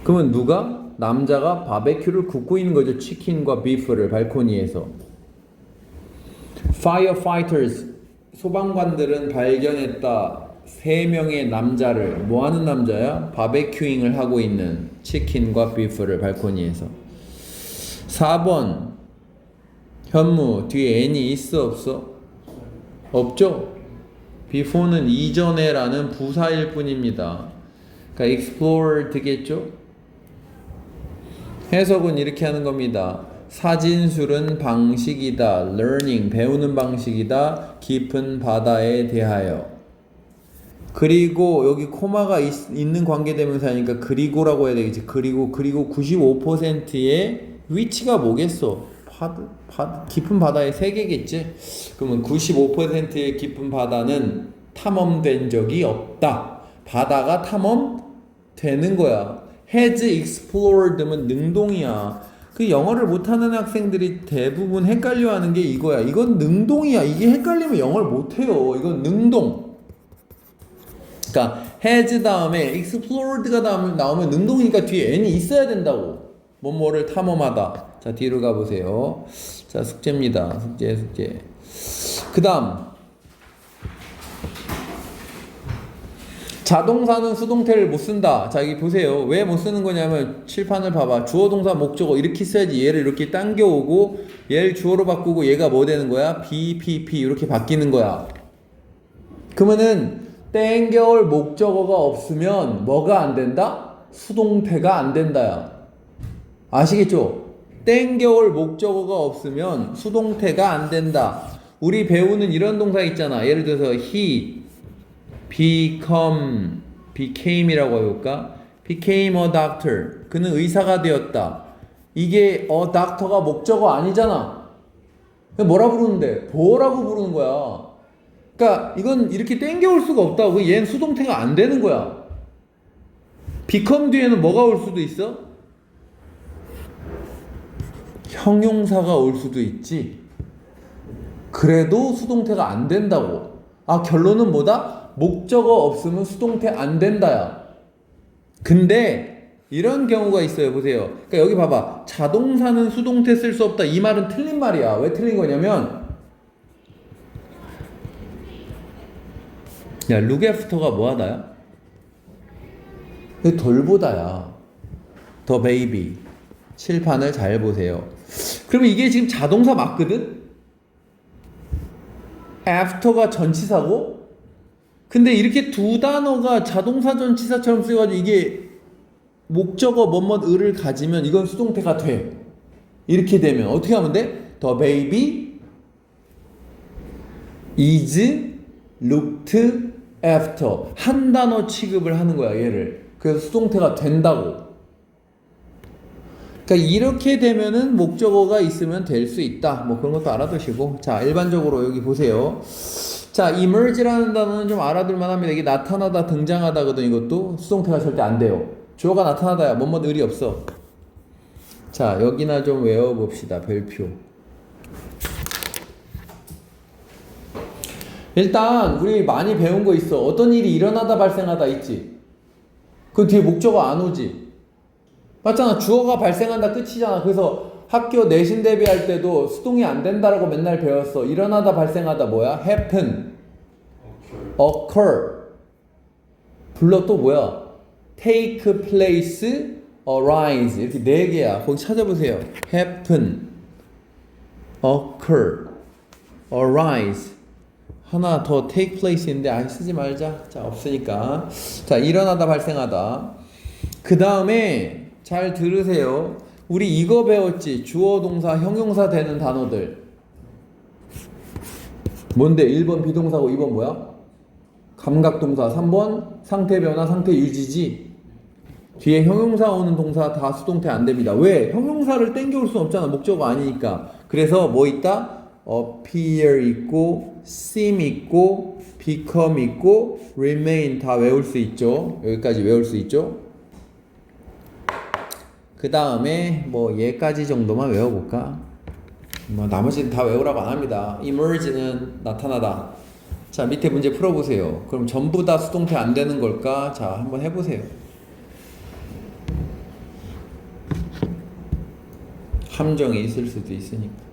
그러면 누가? 남자가 바베큐를 굽고 있는 거죠. 치킨과 비프를 발코니에서. firefighters, 소방관들은 발견했다. 3명의 남자를. 뭐 하는 남자야? 바베큐잉을 하고 있는, 치킨과 비프를 발코니에서. 4번 현무, 뒤에 n이 있어 없어? 없죠? before는 이전에라는 부사일 뿐입니다. 그러니까 explored겠죠? 해석은 이렇게 하는 겁니다. 사진술은 방식이다. learning, 배우는 방식이다. 깊은 바다에 대하여. 그리고 여기 코마가 있는 관계대명사니까 그리고라고 해야 되겠지. 그리고 95%의 위치가 뭐겠어? 깊은 바다의 세계겠지. 그러면 95%의 깊은 바다는 탐험된 적이 없다. 바다가 탐험되는 거야. has explored면 능동이야. 그 영어를 못하는 학생들이 대부분 헷갈려하는 게 이거야. 이건 능동이야. 이게 헷갈리면 영어를 못해요. 이건 능동. 그러니까 has 다음에 explored가 나오면 능동이니까 뒤에 n이 있어야 된다고. 뭐뭐를 탐험하다. 자, 뒤로 가보세요. 자, 숙제입니다. 숙제. 그 다음 자동사는 수동태를 못 쓴다. 자, 여기 보세요. 왜 못 쓰는 거냐면 칠판을 봐봐. 주어 동사 목적어 이렇게 써야지. 얘를 이렇게 당겨오고 얘를 주어로 바꾸고 얘가 뭐 되는 거야? BPP 이렇게 바뀌는 거야. 그러면은 땡겨올 목적어가 없으면 뭐가 안 된다? 수동태가 안 된다야. 아시겠죠? 땡겨올 목적어가 없으면 수동태가 안 된다. 우리 배우는 이런 동사 있잖아. 예를 들어서 he became이라고 해볼까? became a doctor. 그는 의사가 되었다. 이게 doctor가 목적어 아니잖아. 뭐라 부르는데? 보라고 부르는 거야. 그러니까 이건 이렇게 땡겨올 수가 없다고. 얘는 수동태가 안 되는 거야. become 뒤에는 뭐가 올 수도 있어? 형용사가 올 수도 있지. 그래도 수동태가 안 된다고. 결론은 뭐다? 목적어 없으면 수동태 안 된다야. 근데 이런 경우가 있어요. 보세요. 그러니까 여기 봐봐. 자동사는 수동태 쓸 수 없다. 이 말은 틀린 말이야. 왜 틀린 거냐면 야, look after가 뭐하다야? 돌보다야. the baby. 칠판을 잘 보세요. 그러면 이게 지금 자동사 맞거든? after가 전치사고? 근데 이렇게 두 단어가 자동사 전치사처럼 쓰여가지고 이게 목적어 뭐뭐를 가지면 이건 수동태가 돼. 이렇게 되면 어떻게 하면 돼? The baby is looked after. 한 단어 취급을 하는 거야, 얘를. 그래서 수동태가 된다고. 그러니까 이렇게 되면은 목적어가 있으면 될 수 있다. 뭐 그런 것도 알아두시고. 자, 일반적으로 여기 보세요. 자, emerge라는 단어는 좀 알아둘만 합니다. 이게 나타나다, 등장하다거든. 이것도 수동태가 절대 안 돼요. 주어가 나타나다야. 뭐뭐 의리 없어. 자, 여기나 좀 외워봅시다. 별표. 일단 우리 많이 배운 거 있어. 어떤 일이 일어나다 발생하다 있지. 그 뒤에 목적어 안 오지. 맞잖아. 주어가 발생한다 끝이잖아. 그래서 학교 내신 대비할 때도 수동이 안 된다라고 맨날 배웠어. 일어나다 발생하다 뭐야? happen, occur. 불러 또 뭐야? take place, arise. 이렇게 네 개야. 거기 찾아보세요. happen, occur, arise. 하나 더 take place인데 쓰지 말자. 자, 없으니까. 자, 일어나다 발생하다. 그 다음에 잘 들으세요. 우리 이거 배웠지. 주어 동사 형용사 되는 단어들. 뭔데? 1번 비동사고 2번 뭐야? 감각동사. 3번 상태 변화 상태 유지지. 뒤에 형용사 오는 동사 다 수동태 안 됩니다. 왜? 형용사를 땡겨올 수 없잖아. 목적어 아니니까. 그래서 뭐 있다? appear 있고 seem 있고 become 있고 remain 다 외울 수 있죠. 여기까지 외울 수 있죠. 그 다음에 뭐 얘까지 정도만 외워볼까? 뭐 나머지는 다 외우라고 안 합니다. emerge는 나타나다. 자, 밑에 문제 풀어보세요. 그럼 전부 다 수동태 안 되는 걸까? 자, 한번 해보세요. 함정이 있을 수도 있으니까.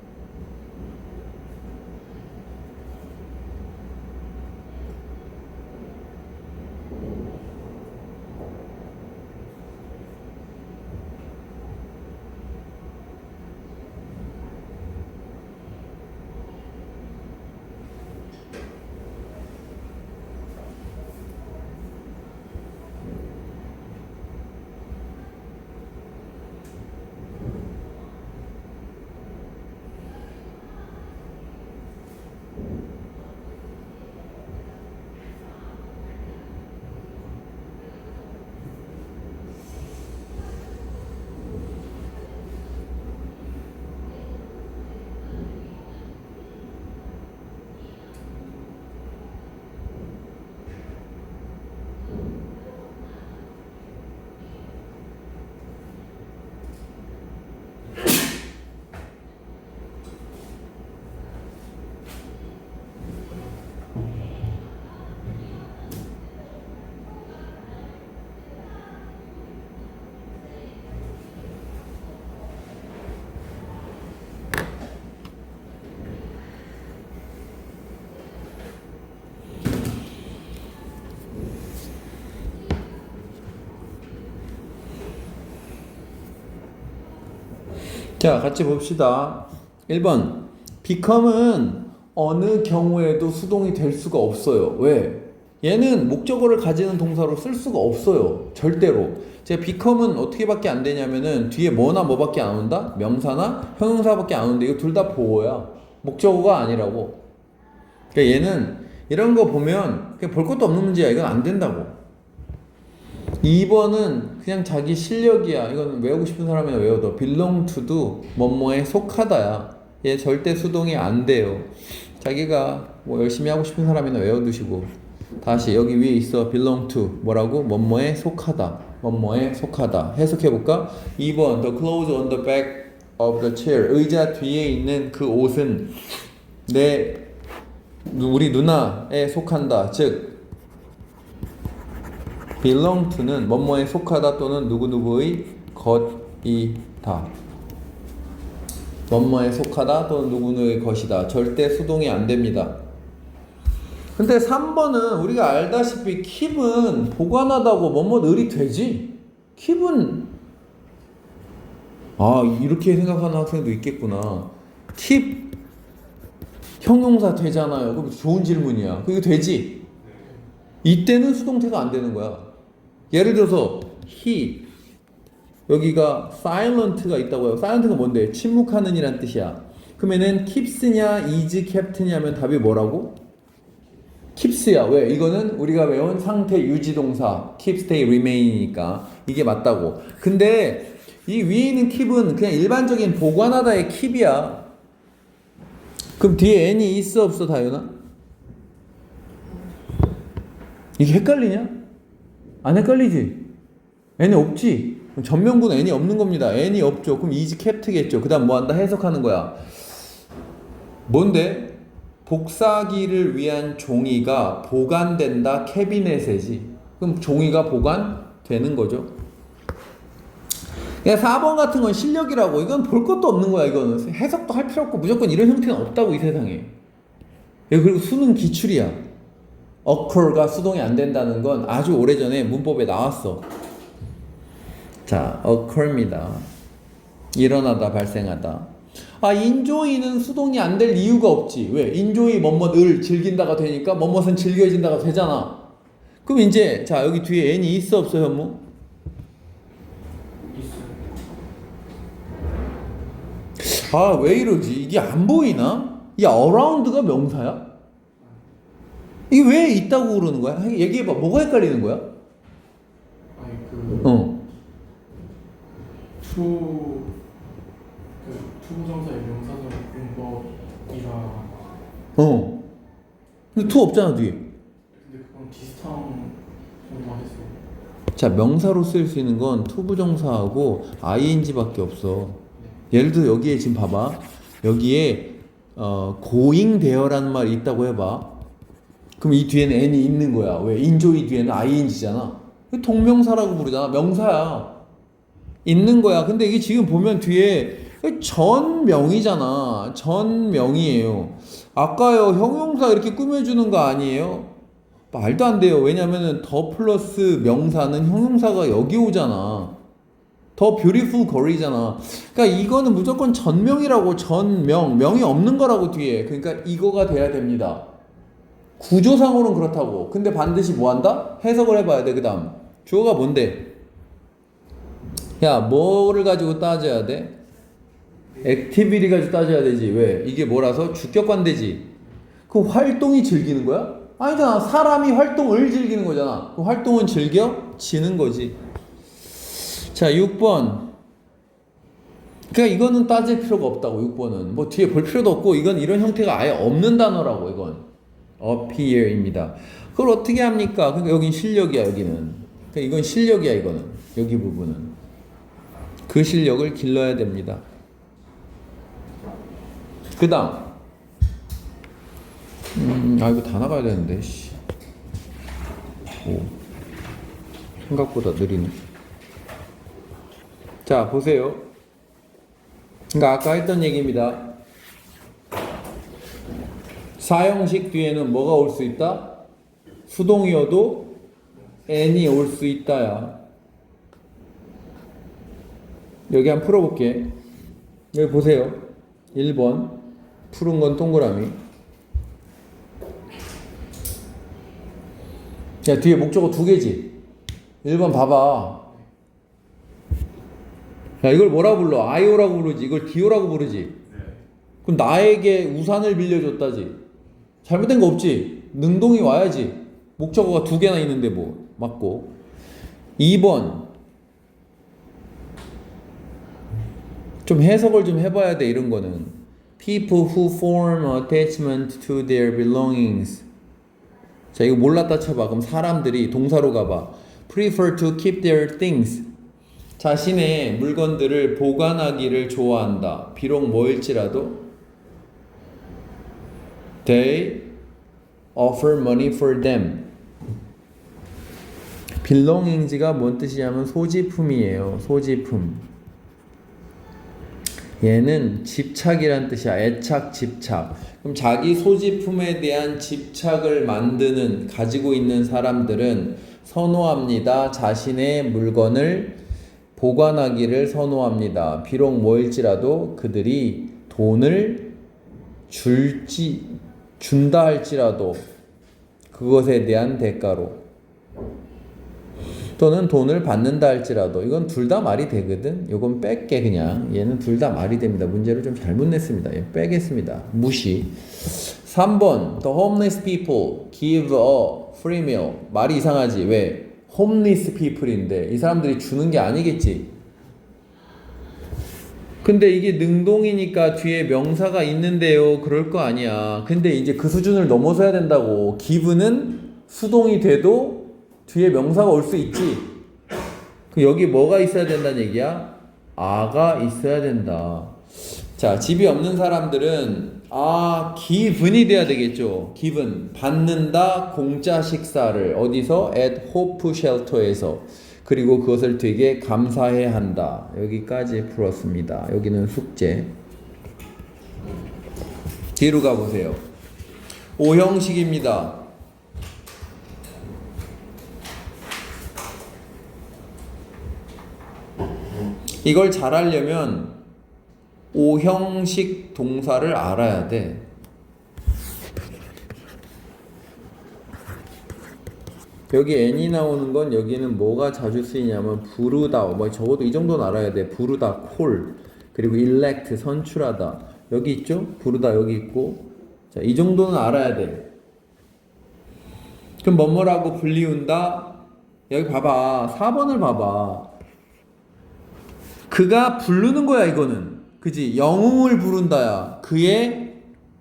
자, 같이 봅시다. 1번. become은 어느 경우에도 수동이 될 수가 없어요. 왜? 얘는 목적어를 가지는 동사로 쓸 수가 없어요. 절대로. 제가 become은 어떻게밖에 안 되냐면은 뒤에 뭐나 뭐밖에 안 온다? 명사나 형용사밖에 안 오는데 이거 둘 다 보어야. 목적어가 아니라고. 그러니까 얘는 이런 거 보면 그냥 볼 것도 없는 문제야. 이건 안 된다고. 2번은 그냥 자기 실력이야. 이건 외우고 싶은 사람이나 외워도 belong to도 뭐뭐에 속하다야. 얘 절대 수동이 안 돼요. 자기가 뭐 열심히 하고 싶은 사람이나 외워두시고. 다시 여기 위에 있어 belong to 뭐라고? 뭐뭐에 속하다. 뭐뭐에 속하다. 해석해볼까? 2번 the clothes on the back of the chair. 의자 뒤에 있는 그 옷은 우리 누나에 속한다. 즉 belong to는 뭐뭐에 속하다 또는 누구누구의 것이다. 뭐뭐에 속하다 또는 누구누구의 것이다. 절대 수동이 안 됩니다. 근데 3번은 우리가 알다시피 keep은 보관하다고 뭐뭐을이 되지? keep은 이렇게 생각하는 학생도 있겠구나. keep 형용사 되잖아요. 그럼 좋은 질문이야. 그게 되지? 이때는 수동태가 안 되는 거야. 예를 들어서 he 여기가 silent가 있다고 해요. silent가 뭔데? 침묵하는 이란 뜻이야. 그러면은 keeps냐 is kept냐 하면 답이 뭐라고? keeps야. 왜? 이거는 우리가 외운 상태 유지 동사 keep, stay, remain이니까 이게 맞다고. 근데 이 위에 있는 keep은 그냥 일반적인 보관하다의 keep이야. 그럼 뒤에 n이 있어 없어 다윤아? 이게 헷갈리냐? 안 헷갈리지? n이 없지? 그럼 전명구는 n이 없는 겁니다. n이 없죠. 그럼 is kept겠죠. 그 다음 뭐 한다? 해석하는 거야. 뭔데? 복사기를 위한 종이가 보관된다 캐비넷에지. 그럼 종이가 보관되는 거죠. 그냥 4번 같은 건 실력이라고. 이건 볼 것도 없는 거야. 이거는 해석도 할 필요 없고 무조건 이런 형태는 없다고 이 세상에. 그리고 수능 기출이야. occur가 수동이 안 된다는 건 아주 오래전에 문법에 나왔어. 자, occur입니다. 일어나다, 발생하다. enjoy는 수동이 안 될 이유가 없지. 왜? enjoy 뭐뭐를 즐긴다가 되니까 뭐뭐는 즐겨진다가 되잖아. 그럼 이제 자 여기 뒤에 n이 있어 없어 현무? 왜 이러지? 이게 안 보이나? 이 around가 명사야? 이게 왜 있다고 그러는 거야? 얘기해봐. 뭐가 헷갈리는 거야? 투부정사의 명사적 문법이라. 근데 투 없잖아 뒤에. 근데 그건 비슷한 정도가 했어. 자, 명사로 쓸 수 있는 건 투부정사하고 ing밖에 없어. 예를 들어 여기에 지금 봐봐. 여기에 going there라는 말이 있다고 해봐. 그럼 이 뒤에는 n이 있는 거야. 왜? enjoy 뒤에는 ing잖아. 동명사라고 부르잖아. 명사야. 있는 거야. 근데 이게 지금 보면 뒤에 전명이잖아. 전명이에요. 아까요 형용사 이렇게 꾸며주는 거 아니에요? 말도 안 돼요. 왜냐면은 더 플러스 명사는 형용사가 여기 오잖아. 더 beautiful girl이잖아. 그러니까 이거는 무조건 전명이라고. 전명. 명이 없는 거라고 뒤에. 그러니까 이거가 돼야 됩니다. 구조상으로는 그렇다고. 근데 반드시 뭐 한다? 해석을 해봐야 돼. 그 다음 주어가 뭔데? 야, 뭐를 가지고 따져야 돼? 액티비티 가지고 따져야 되지. 왜? 이게 뭐라서? 주격관대지. 그 활동이 즐기는 거야? 아니잖아. 사람이 활동을 즐기는 거잖아. 그 활동은 즐겨지는 거지. 자, 6번. 그러니까 이거는 따질 필요가 없다고. 6번은 뭐 뒤에 볼 필요도 없고 이건 이런 형태가 아예 없는 단어라고. 이건 appear입니다. 그걸 어떻게 합니까? 그러니까 여긴 실력이야. 여기는. 그러니까 이건 실력이야. 이거는 여기 부분은 그 실력을 길러야 됩니다. 그 다음 이거 다 나가야 되는데 생각보다 느리네. 자, 보세요. 그러니까 아까 했던 얘기입니다. 사형식 뒤에는 뭐가 올 수 있다? 수동이어도 n이 올 수 있다야. 여기 한번 풀어볼게. 여기 보세요. 1번 푸른 건 동그라미. 야, 뒤에 목적어 두 개지. 1번 봐봐. 야, 이걸 뭐라고 불러? 아이오라고 부르지. 이걸 디오라고 부르지. 네. 그럼 나에게 우산을 빌려줬다지. 잘못된 거 없지. 능동이 와야지. 목적어가 두 개나 있는데 뭐 맞고. 2번 좀 해석을 좀 해봐야 돼. 이런 거는 people who form attachment to their belongings. 자, 이거 몰랐다 쳐봐. 그럼 사람들이 동사로 가봐. prefer to keep their things. 자신의 물건들을 보관하기를 좋아한다. 비록 뭐일지라도 they offer money for them. belongings가 뭔 뜻이냐면 소지품이에요. 소지품. 얘는 집착이란 뜻이야. 애착, 집착. 그럼 자기 소지품에 대한 집착을 만드는, 가지고 있는 사람들은 선호합니다. 자신의 물건을 보관하기를 선호합니다. 비록 뭐일지라도 그들이 돈을 준다 할지라도 그것에 대한 대가로, 또는 돈을 받는다 할지라도. 이건 둘 다 말이 되거든. 이건 뺄게. 그냥 얘는 둘 다 말이 됩니다. 문제를 좀 잘못 냈습니다. 얘 빼겠습니다. 무시. 3번 The homeless people give a free meal. 말이 이상하지. 왜? homeless people인데 이 사람들이 주는 게 아니겠지. 근데 이게 능동이니까 뒤에 명사가 있는데요. 그럴 거 아니야. 근데 이제 그 수준을 넘어서야 된다고. give는 수동이 돼도 뒤에 명사가 올 수 있지. 그 여기 뭐가 있어야 된다는 얘기야? 아가 있어야 된다. 자, 집이 없는 사람들은 given이 돼야 되겠죠. given, 받는다 공짜 식사를 어디서? at hope shelter에서. 그리고 그것을 되게 감사해 한다. 여기까지 풀었습니다. 여기는 숙제. 뒤로 가보세요. 5형식입니다. 이걸 잘하려면 5형식 동사를 알아야 돼. 여기 n이 나오는 건 여기는 뭐가 자주 쓰이냐면 부르다. 뭐 적어도 이 정도는 알아야 돼. 부르다, call. 그리고 elect, 선출하다. 여기 있죠? 부르다 여기 있고. 자, 이 정도는 알아야 돼. 그럼 뭐뭐라고 불리운다? 여기 봐봐. 4번을 봐봐. 그가 부르는 거야, 이거는. 그지? 영웅을 부른다야. 그의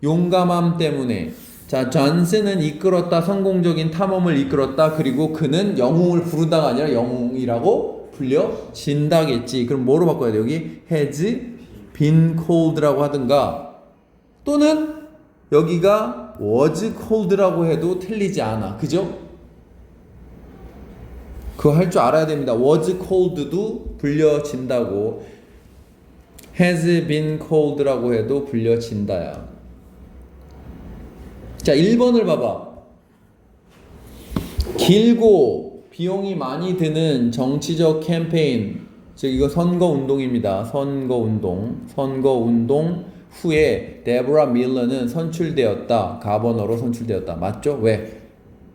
용감함 때문에. 자, 존슨은 이끌었다. 성공적인 탐험을 이끌었다. 그리고 그는 영웅을 부른다가 아니라 영웅이라고 불려진다겠지. 그럼 뭐로 바꿔야 돼? 여기 has been called라고 하든가, 또는 여기가 was called라고 해도 틀리지 않아. 그죠? 그거 할 줄 알아야 됩니다. was called도 불려진다고, has been called라고 해도 불려진다야. 자, 1번을 봐봐. 길고 비용이 많이 드는 정치적 캠페인, 즉 이거 선거운동입니다. 선거운동 후에 데보라 밀러는 선출되었다. 가버너로 선출되었다. 맞죠? 왜?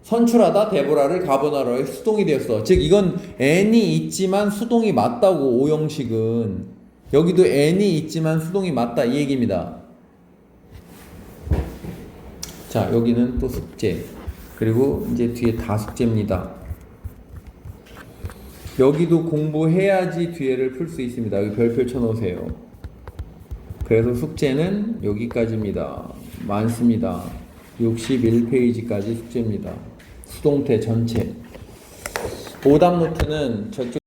선출하다 데보라를 가버너로의 수동이 되었어. 즉 이건 n이 있지만 수동이 맞다고. 5형식은 여기도 n이 있지만 수동이 맞다 이 얘기입니다. 자, 여기는 또 숙제. 그리고 이제 뒤에 다 숙제입니다. 여기도 공부해야지 뒤에를 풀 수 있습니다. 여기 별표 쳐놓으세요. 그래서 숙제는 여기까지입니다. 많습니다. 61페이지까지 숙제입니다. 수동태 전체. 오답 노트는 저쪽